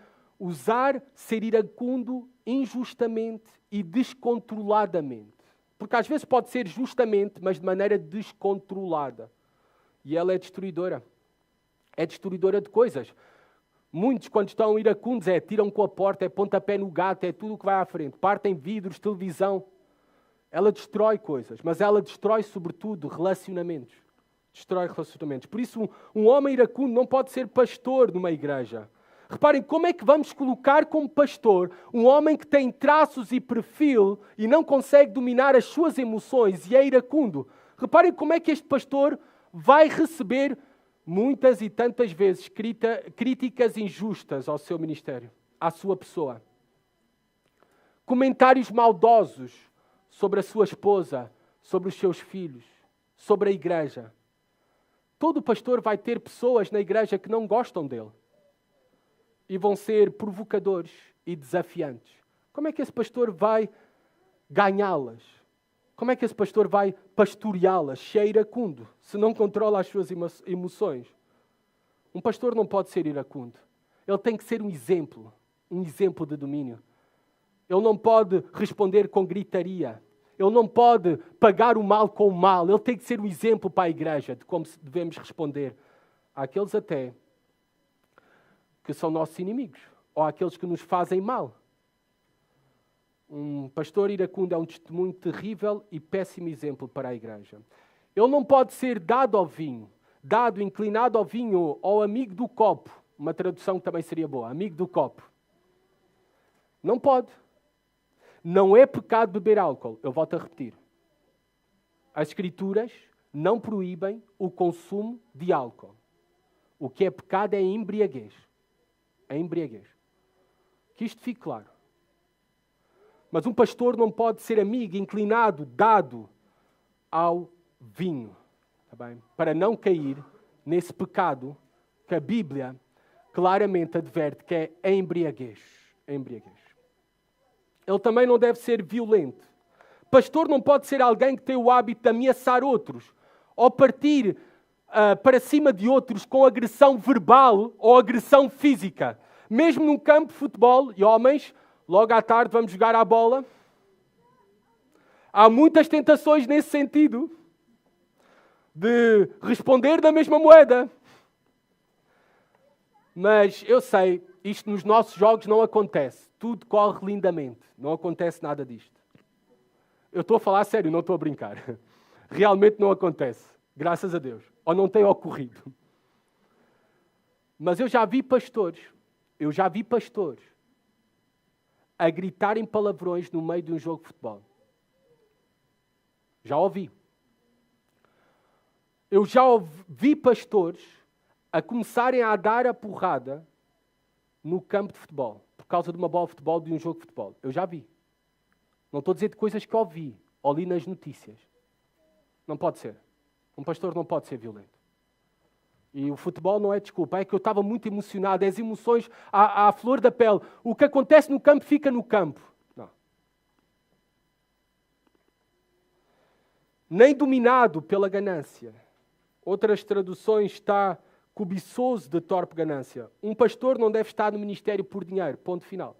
ser iracundo injustamente e descontroladamente. Porque às vezes pode ser justamente, mas de maneira descontrolada. E ela é destruidora. É destruidora de coisas. Muitos, quando estão iracundos, tiram com a porta, pontapé no gato, é tudo o que vai à frente. Partem vidros, televisão. Ela destrói coisas, mas ela destrói, sobretudo, relacionamentos. Destrói relacionamentos. Por isso, um homem iracundo não pode ser pastor numa igreja. Reparem, como é que vamos colocar como pastor um homem que tem traços e perfil e não consegue dominar as suas emoções e é iracundo? Reparem como é que este pastor vai receber muitas e tantas vezes críticas injustas ao seu ministério, à sua pessoa. Comentários maldosos sobre a sua esposa, sobre os seus filhos, sobre a igreja. Todo pastor vai ter pessoas na igreja que não gostam dele. E vão ser provocadores e desafiantes. Como é que esse pastor vai ganhá-las? Como é que esse pastor vai pastoreá-las se é iracundo, se não controla as suas emoções? Um pastor não pode ser iracundo. Ele tem que ser um exemplo de domínio. Ele não pode responder com gritaria. Ele não pode pagar o mal com o mal. Ele tem que ser um exemplo para a igreja de como devemos responder àqueles até que são nossos inimigos ou àqueles que nos fazem mal. Um pastor iracundo é um testemunho terrível e péssimo exemplo para a igreja. Ele não pode ser dado ao vinho, inclinado ao vinho ou amigo do copo. Uma tradução que também seria boa, amigo do copo. Não pode. Não é pecado beber álcool. Eu volto a repetir. As Escrituras não proíbem o consumo de álcool. O que é pecado é a embriaguez. A embriaguez. Que isto fique claro. Mas um pastor não pode ser amigo, inclinado, dado ao vinho. Tá bem? Para não cair nesse pecado que a Bíblia claramente adverte que é a embriaguez. A embriaguez. Ele também não deve ser violento. Pastor não pode ser alguém que tem o hábito de ameaçar outros ou partir para cima de outros com agressão verbal ou agressão física. Mesmo num campo de futebol, e homens, logo à tarde vamos jogar à bola. Há muitas tentações nesse sentido de responder da mesma moeda. Mas eu sei, isto nos nossos jogos não acontece. Tudo corre lindamente. Não acontece nada disto. Eu estou a falar sério, não estou a brincar. Realmente não acontece. Graças a Deus. Ou não tem ocorrido. Mas eu já vi pastores a gritarem palavrões no meio de um jogo de futebol. Já ouvi. Eu já vi pastores a começarem a dar a porrada no campo de futebol por causa de uma bola de futebol, de um jogo de futebol. Eu já vi. Não estou a dizer de coisas que ouvi ou li nas notícias. Não pode ser. Um pastor não pode ser violento. E o futebol não é desculpa. É que eu estava muito emocionado. É as emoções à flor da pele. O que acontece no campo fica no campo. Não. Nem dominado pela ganância. Outras traduções está cobiçoso de torpe ganância. Um pastor não deve estar no ministério por dinheiro. Ponto final.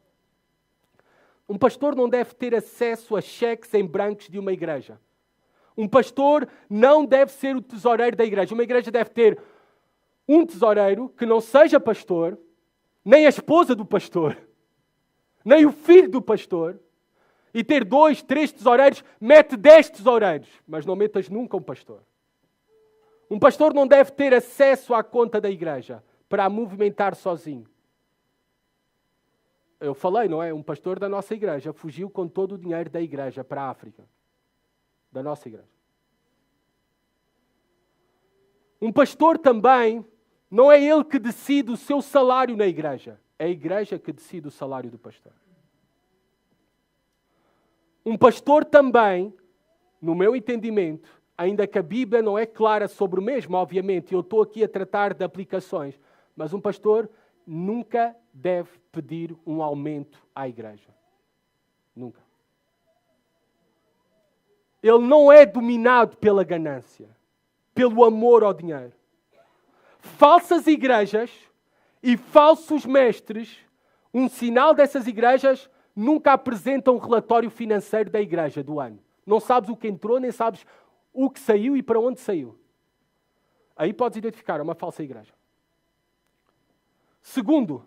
Um pastor não deve ter acesso a cheques em brancos de uma igreja. Um pastor não deve ser o tesoureiro da igreja. Uma igreja deve ter um tesoureiro que não seja pastor, nem a esposa do pastor, nem o filho do pastor, e ter 2, 3 tesoureiros, mete 10 tesoureiros, mas não metas nunca um pastor. Um pastor não deve ter acesso à conta da igreja para a movimentar sozinho. Eu falei, não é? Um pastor da nossa igreja fugiu com todo o dinheiro da igreja para a África. Da nossa igreja. Um pastor também não é ele que decide o seu salário na igreja. É a igreja que decide o salário do pastor. Um pastor também, no meu entendimento, ainda que a Bíblia não é clara sobre o mesmo, obviamente, eu estou aqui a tratar de aplicações, mas um pastor nunca deve pedir um aumento à igreja. Nunca. Ele não é dominado pela ganância, pelo amor ao dinheiro. Falsas igrejas e falsos mestres, um sinal dessas igrejas, nunca apresentam um relatório financeiro da igreja do ano. Não sabes o que entrou, nem sabes o que saiu e para onde saiu. Aí podes identificar uma falsa igreja. Segundo,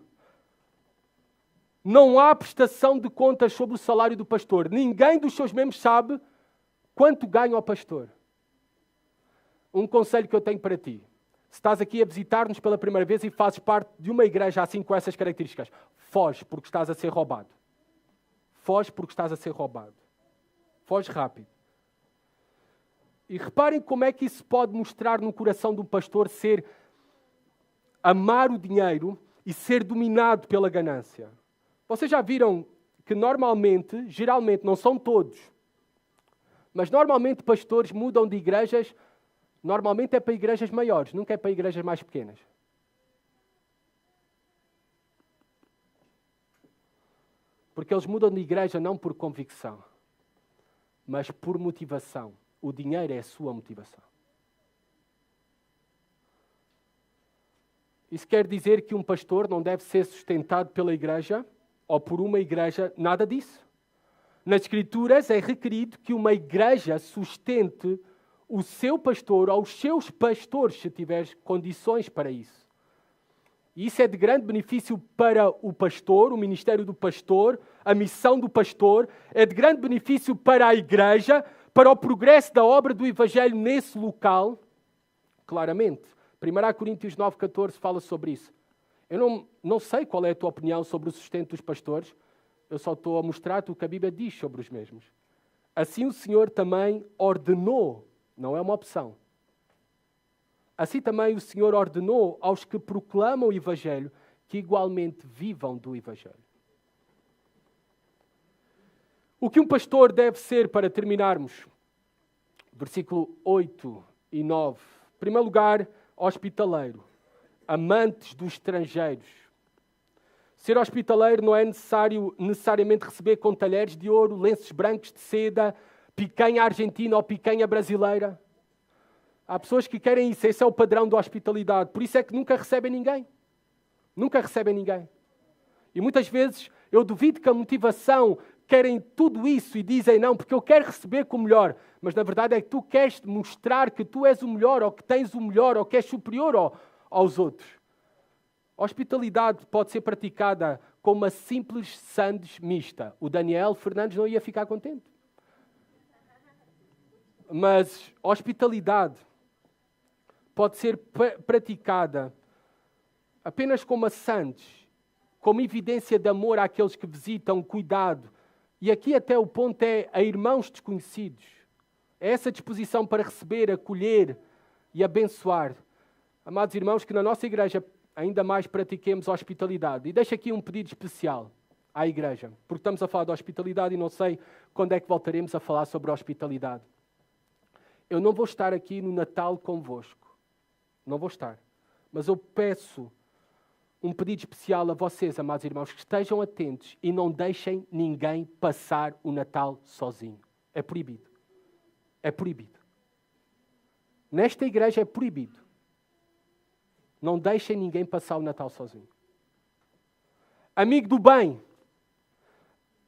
não há prestação de contas sobre o salário do pastor. Ninguém dos seus membros sabe quanto ganha o pastor. Um conselho que eu tenho para ti. Se estás aqui a visitar-nos pela primeira vez e fazes parte de uma igreja assim com essas características, foge porque estás a ser roubado. Foge porque estás a ser roubado. Foge rápido. E reparem como é que isso pode mostrar no coração de um pastor ser amar o dinheiro e ser dominado pela ganância. Vocês já viram que normalmente, geralmente, não são todos, mas normalmente pastores mudam de igrejas, normalmente é para igrejas maiores, nunca é para igrejas mais pequenas. Porque eles mudam de igreja não por convicção, mas por motivação. O dinheiro é a sua motivação. Isso quer dizer que um pastor não deve ser sustentado pela igreja ou por uma igreja, nada disso. Nas Escrituras é requerido que uma igreja sustente o seu pastor ou os seus pastores, se tiver condições para isso. E isso é de grande benefício para o pastor, o ministério do pastor, a missão do pastor, é de grande benefício para a igreja, para o progresso da obra do Evangelho nesse local, claramente. 1 Coríntios 9,14 fala sobre isso. Eu não sei qual é a tua opinião sobre o sustento dos pastores, eu só estou a mostrar-te o que a Bíblia diz sobre os mesmos. Assim o Senhor também ordenou, não é uma opção. Assim também o Senhor ordenou aos que proclamam o Evangelho que igualmente vivam do Evangelho. O que um pastor deve ser, para terminarmos? Versículo 8 e 9. Em primeiro lugar, hospitaleiro, amantes dos estrangeiros. Ser hospitaleiro não é necessariamente receber com talheres de ouro, lenços brancos de seda, picanha argentina ou picanha brasileira. Há pessoas que querem isso, esse é o padrão da hospitalidade. Por isso é que nunca recebem ninguém. Nunca recebem ninguém. E muitas vezes eu duvido que a motivação querem tudo isso e dizem não, porque eu quero receber com o melhor. Mas na verdade é que tu queres mostrar que tu és o melhor, ou que tens o melhor, ou que és superior aos outros. A hospitalidade pode ser praticada com uma simples sandes mista. O Daniel Fernandes não ia ficar contente. Mas hospitalidade pode ser praticada apenas com maçãs, como evidência de amor àqueles que visitam, cuidado. E aqui até o ponto é a irmãos desconhecidos. É essa disposição para receber, acolher e abençoar. Amados irmãos, que na nossa igreja ainda mais pratiquemos a hospitalidade. E deixo aqui um pedido especial. à igreja. Porque estamos a falar de hospitalidade e não sei quando é que voltaremos a falar sobre hospitalidade. Eu não vou estar aqui no Natal convosco. Não vou estar. Mas eu peço um pedido especial a vocês, amados irmãos, que estejam atentos e não deixem ninguém passar o Natal sozinho. É proibido. É proibido. Nesta igreja é proibido. Não deixem ninguém passar o Natal sozinho. Amigo do bem.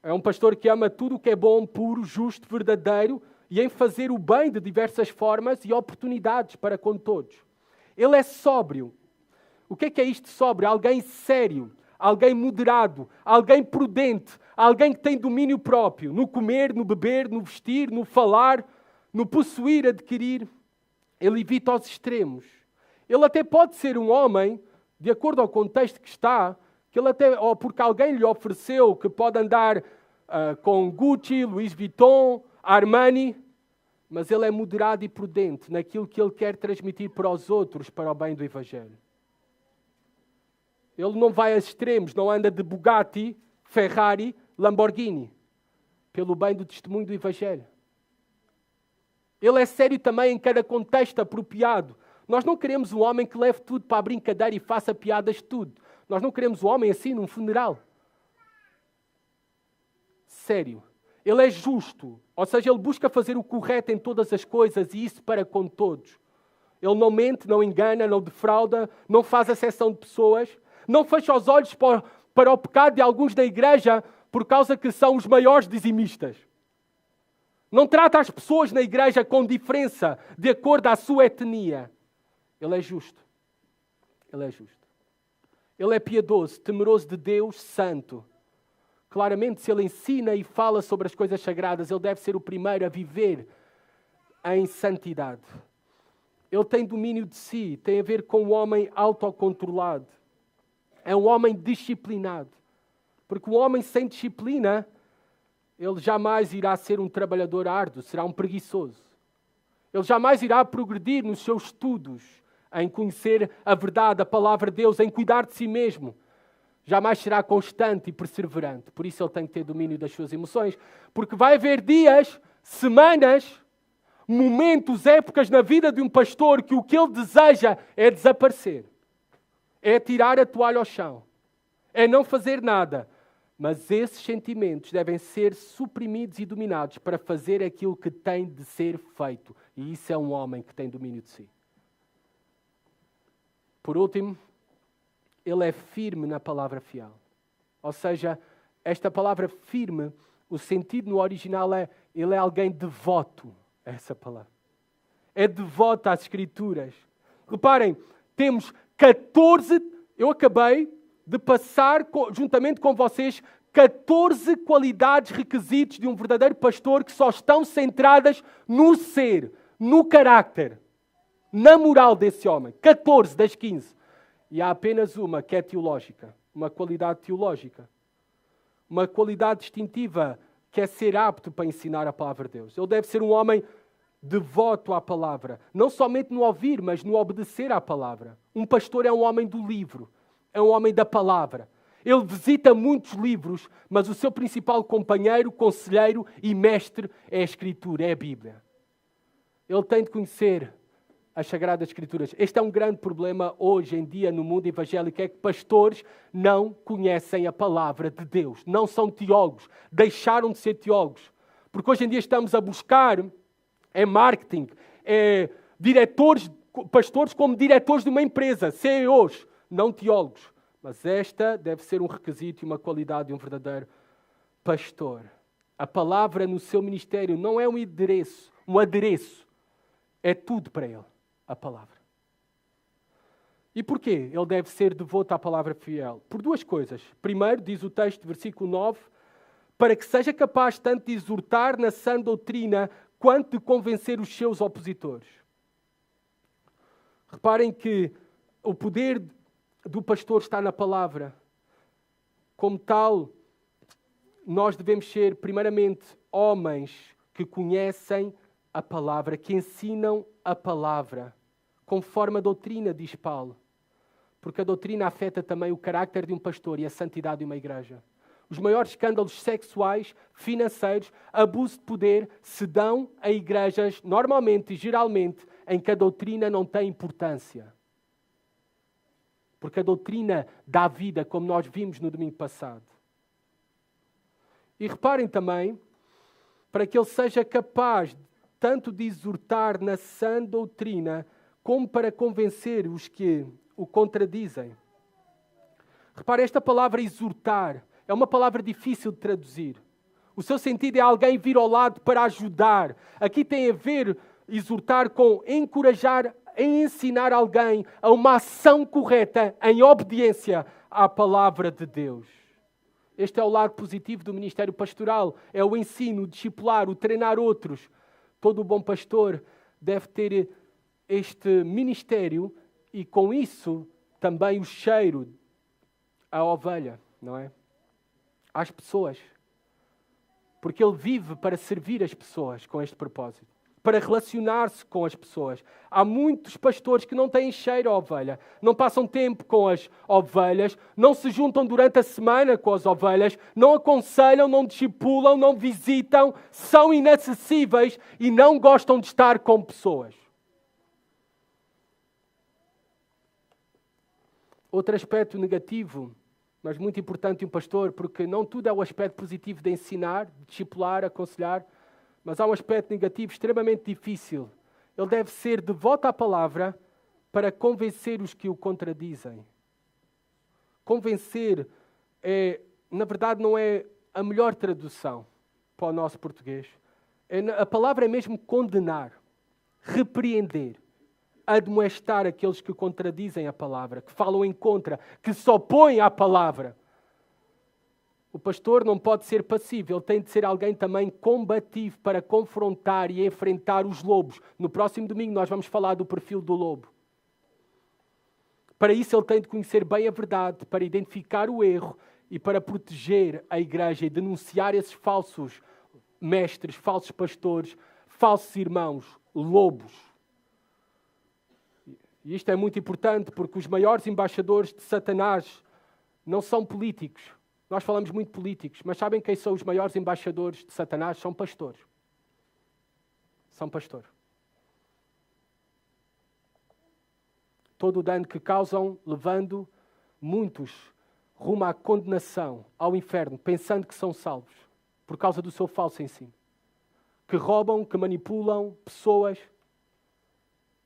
É um pastor que ama tudo o que é bom, puro, justo, verdadeiro e em fazer o bem de diversas formas e oportunidades para com todos. Ele é sóbrio. O que é isto sóbrio? Alguém sério, alguém moderado, alguém prudente, alguém que tem domínio próprio no comer, no beber, no vestir, no falar, no possuir, adquirir. Ele evita os extremos. Ele até pode ser um homem, de acordo ao contexto que está, que ele até, ou porque alguém lhe ofereceu que pode andar com Gucci, Louis Vuitton, Armani, mas ele é moderado e prudente naquilo que ele quer transmitir para os outros, para o bem do Evangelho. Ele não vai a extremos, não anda de Bugatti, Ferrari, Lamborghini, pelo bem do testemunho do Evangelho. Ele é sério também em cada contexto apropriado. Nós não queremos um homem que leve tudo para a brincadeira e faça piadas de tudo. Nós não queremos um homem assim num funeral. Sério. Ele é justo. Ou seja, ele busca fazer o correto em todas as coisas e isso para com todos. Ele não mente, não engana, não defrauda, não faz acessão de pessoas, não fecha os olhos para o pecado de alguns da igreja por causa que são os maiores dizimistas. Não trata as pessoas na igreja com diferença de acordo à sua etnia. Ele é justo. Ele é justo. Ele é piedoso, temeroso de Deus, santo. Claramente, se ele ensina e fala sobre as coisas sagradas, ele deve ser o primeiro a viver em santidade. Ele tem domínio de si, tem a ver com um homem autocontrolado. É um homem disciplinado. Porque um homem sem disciplina, ele jamais irá ser um trabalhador árduo, será um preguiçoso. Ele jamais irá progredir nos seus estudos, em conhecer a verdade, a palavra de Deus, em cuidar de si mesmo. Jamais será constante e perseverante. Por isso ele tem que ter domínio das suas emoções. Porque vai haver dias, semanas, momentos, épocas na vida de um pastor que o que ele deseja é desaparecer. É tirar a toalha ao chão. É não fazer nada. Mas esses sentimentos devem ser suprimidos e dominados para fazer aquilo que tem de ser feito. E isso é um homem que tem domínio de si. Por último, ele é firme na palavra fiel. Ou seja, esta palavra firme, o sentido no original é, ele é alguém devoto a essa palavra. É devoto às Escrituras. Reparem, temos 14, eu acabei de passar, juntamente com vocês, 14 qualidades, requisitos de um verdadeiro pastor que só estão centradas no ser, no caráter, na moral desse homem. 14 das 15. E há apenas uma que é teológica, uma qualidade teológica. Uma qualidade distintiva que é ser apto para ensinar a palavra de Deus. Ele deve ser um homem devoto à palavra. Não somente no ouvir, mas no obedecer à palavra. Um pastor é um homem do livro. É um homem da palavra. Ele visita muitos livros, mas o seu principal companheiro, conselheiro e mestre é a Escritura, é a Bíblia. Ele tem de conhecer as Sagradas Escrituras. Este é um grande problema hoje em dia no mundo evangélico, é que pastores não conhecem a palavra de Deus. Não são teólogos. Deixaram de ser teólogos. Porque hoje em dia estamos a buscar marketing, diretores, pastores como diretores de uma empresa, CEOs, não teólogos. Mas esta deve ser um requisito e uma qualidade de um verdadeiro pastor. A palavra no seu ministério não é um adereço. É tudo para ele, a palavra. E porquê? Ele deve ser devoto à palavra fiel. Por duas coisas. Primeiro, diz o texto, versículo 9, para que seja capaz tanto de exortar na sã doutrina, quanto de convencer os seus opositores. Reparem que o poder do pastor está na palavra. Como tal, nós devemos ser, primeiramente, homens que conhecem a palavra, que ensinam a palavra, conforme a doutrina, diz Paulo. Porque a doutrina afeta também o caráter de um pastor e a santidade de uma igreja. os maiores escândalos sexuais, financeiros, abuso de poder, se dão a igrejas, normalmente e geralmente, em que a doutrina não tem importância. Porque a doutrina dá vida, como nós vimos no domingo passado. E reparem também, para que ele seja capaz tanto de exortar na sã doutrina, como para convencer os que o contradizem. Repare, esta palavra exortar é uma palavra difícil de traduzir. O seu sentido é alguém vir ao lado para ajudar. Aqui tem a ver, exortar, com encorajar, ensinar alguém a uma ação correta em obediência à palavra de Deus. Este é o lado positivo do ministério pastoral. É o ensino, o discipular, o treinar outros. Todo bom pastor deve ter este ministério e com isso também o cheiro à ovelha, não é? Às pessoas. Porque ele vive para servir as pessoas com este propósito. Para relacionar-se com as pessoas. Há muitos pastores que não têm cheiro à ovelha. Não passam tempo com as ovelhas. Não se juntam durante a semana com as ovelhas. Não aconselham, não discipulam, não visitam. São inacessíveis e não gostam de estar com pessoas. Outro aspecto negativo, mas muito importante de um pastor, porque não tudo é o aspecto positivo de ensinar, de discipular, aconselhar, mas há um aspecto negativo extremamente difícil. Ele deve ser devoto à palavra para convencer os que o contradizem. Convencer na verdade, não é a melhor tradução para o nosso português. A palavra é mesmo condenar, repreender, admoestar aqueles que contradizem a palavra, que falam em contra, que se opõem à palavra. O pastor não pode ser passivo, ele tem de ser alguém também combativo para confrontar e enfrentar os lobos. No próximo domingo nós vamos falar do perfil do lobo. Para isso ele tem de conhecer bem a verdade, para identificar o erro e para proteger a igreja e denunciar esses falsos mestres, falsos pastores, falsos irmãos, lobos. E isto é muito importante porque os maiores embaixadores de Satanás não são políticos. Nós falamos muito de políticos, mas sabem quem são os maiores embaixadores de Satanás? São pastores. São pastores. Todo o dano que causam, levando muitos rumo à condenação, ao inferno, pensando que são salvos, por causa do seu falso ensino. Que roubam, que manipulam pessoas.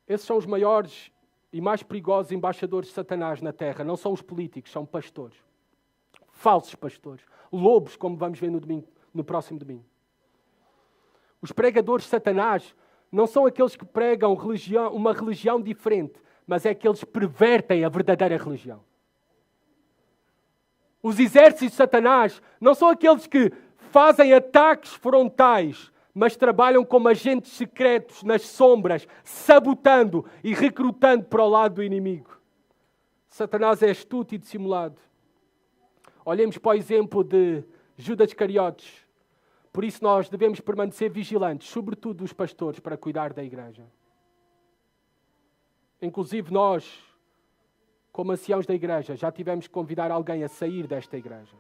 Esses são os maiores e mais perigosos embaixadores de Satanás na terra. Não são os políticos, são pastores. Falsos pastores. Lobos, como vamos ver no próximo domingo. Os pregadores de Satanás não são aqueles que pregam uma religião diferente, mas é aqueles que pervertem a verdadeira religião. Os exércitos de Satanás não são aqueles que fazem ataques frontais, mas trabalham como agentes secretos nas sombras, sabotando e recrutando para o lado do inimigo. Satanás é astuto e dissimulado. Olhemos para o exemplo de Judas Iscariotes. Por isso nós devemos permanecer vigilantes, sobretudo os pastores, para cuidar da igreja. Inclusive nós, como anciãos da igreja, já tivemos que convidar alguém a sair desta igreja.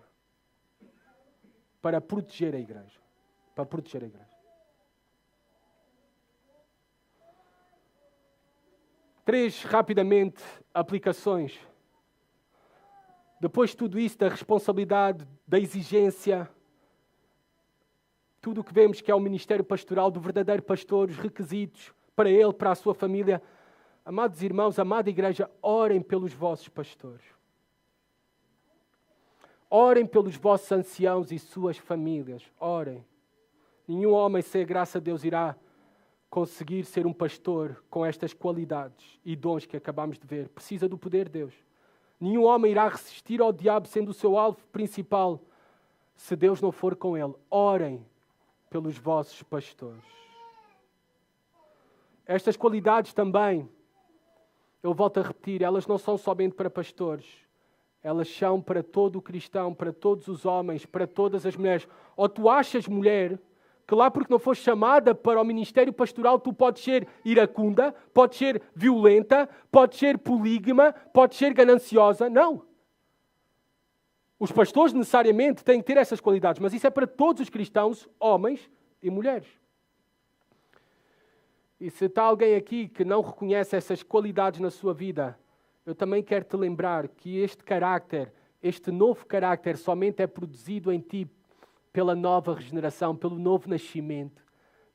Para proteger a igreja. Para proteger a igreja. 3, rapidamente, aplicações. Depois de tudo isso, da responsabilidade, da exigência, tudo o que vemos que é o ministério pastoral do verdadeiro pastor, os requisitos para ele, para a sua família. Amados irmãos, amada igreja, orem pelos vossos pastores. Orem pelos vossos anciãos e suas famílias. Orem. Nenhum homem, sem a graça de Deus, irá conseguir ser um pastor com estas qualidades e dons que acabamos de ver. Precisa do poder de Deus. Nenhum homem irá resistir ao diabo sendo o seu alvo principal se Deus não for com ele. Orem pelos vossos pastores. Estas qualidades também, eu volto a repetir, elas não são somente para pastores. Elas são para todo o cristão, para todos os homens, para todas as mulheres. Ou tu achas, mulher, que lá porque não foste chamada para o ministério pastoral, tu podes ser iracunda, podes ser violenta, podes ser polígama, podes ser gananciosa. Não. Os pastores necessariamente têm que ter essas qualidades, mas isso é para todos os cristãos, homens e mulheres. E se está alguém aqui que não reconhece essas qualidades na sua vida, eu também quero te lembrar que este carácter, este novo carácter, somente é produzido em ti pela nova regeneração, pelo novo nascimento,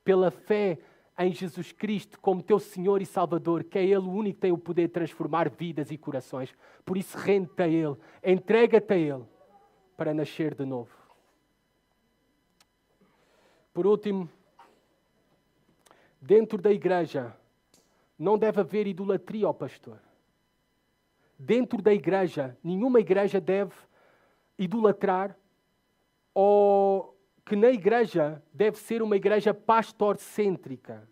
pela fé em Jesus Cristo como teu Senhor e Salvador, que é Ele o único que tem o poder de transformar vidas e corações. Por isso, rende-te a Ele, entrega-te a Ele para nascer de novo. Por último, dentro da igreja, não deve haver idolatria ao pastor. Dentro da igreja, nenhuma igreja deve idolatrar, ou que na igreja deve ser uma igreja pastorcêntrica.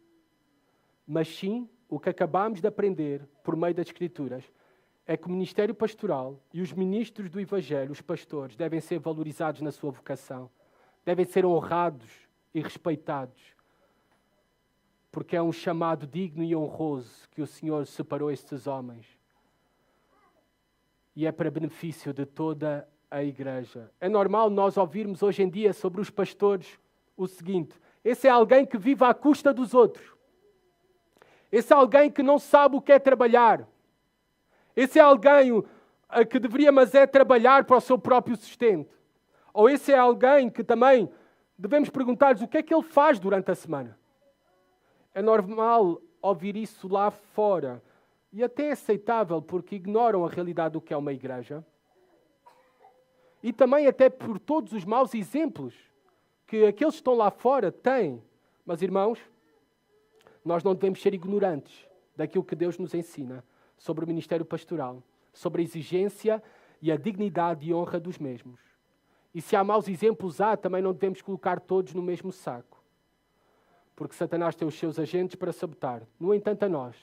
Mas sim, o que acabamos de aprender por meio das Escrituras é que o ministério pastoral e os ministros do Evangelho, os pastores, devem ser valorizados na sua vocação. Devem ser honrados e respeitados. Porque é um chamado digno e honroso que o Senhor separou estes homens. E é para benefício de toda a igreja. É normal nós ouvirmos hoje em dia sobre os pastores o seguinte: esse é alguém que vive à custa dos outros. Esse é alguém que não sabe o que é trabalhar. Esse é alguém que deveria, mas é trabalhar para o seu próprio sustento. Ou esse é alguém que também devemos perguntar-lhes o que é que ele faz durante a semana. É normal ouvir isso lá fora. E até é aceitável, porque ignoram a realidade do que é uma igreja. E também até por todos os maus exemplos que aqueles que estão lá fora têm. Mas, irmãos, nós não devemos ser ignorantes daquilo que Deus nos ensina sobre o ministério pastoral, sobre a exigência e a dignidade e honra dos mesmos. E se há maus exemplos, também não devemos colocar todos no mesmo saco. Porque Satanás tem os seus agentes para sabotar. No entanto, a nós,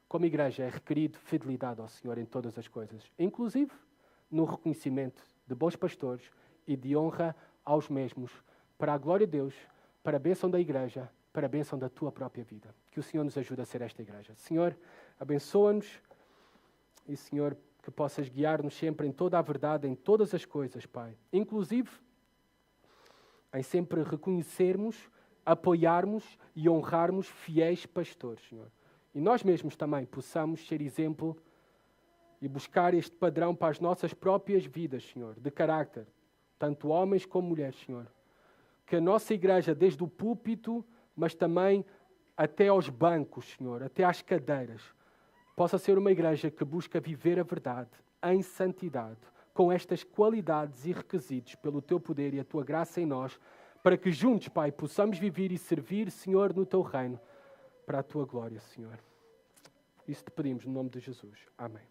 como igreja, é requerido fidelidade ao Senhor em todas as coisas, inclusive no reconhecimento de bons pastores e de honra aos mesmos, para a glória de Deus, para a bênção da igreja, para a bênção da tua própria vida. Que o Senhor nos ajude a ser esta igreja. Senhor, abençoa-nos e, Senhor, que possas guiar-nos sempre em toda a verdade, em todas as coisas, Pai. Inclusive, em sempre reconhecermos, apoiarmos e honrarmos fiéis pastores, Senhor. E nós mesmos também possamos ser exemplo e buscar este padrão para as nossas próprias vidas, Senhor, de carácter, tanto homens como mulheres, Senhor. Que a nossa igreja, desde o púlpito, mas também até aos bancos, Senhor, até às cadeiras, possa ser uma igreja que busca viver a verdade em santidade, com estas qualidades e requisitos pelo Teu poder e a Tua graça em nós, para que juntos, Pai, possamos viver e servir, Senhor, no Teu reino, para a Tua glória, Senhor. Isso te pedimos no nome de Jesus. Amém.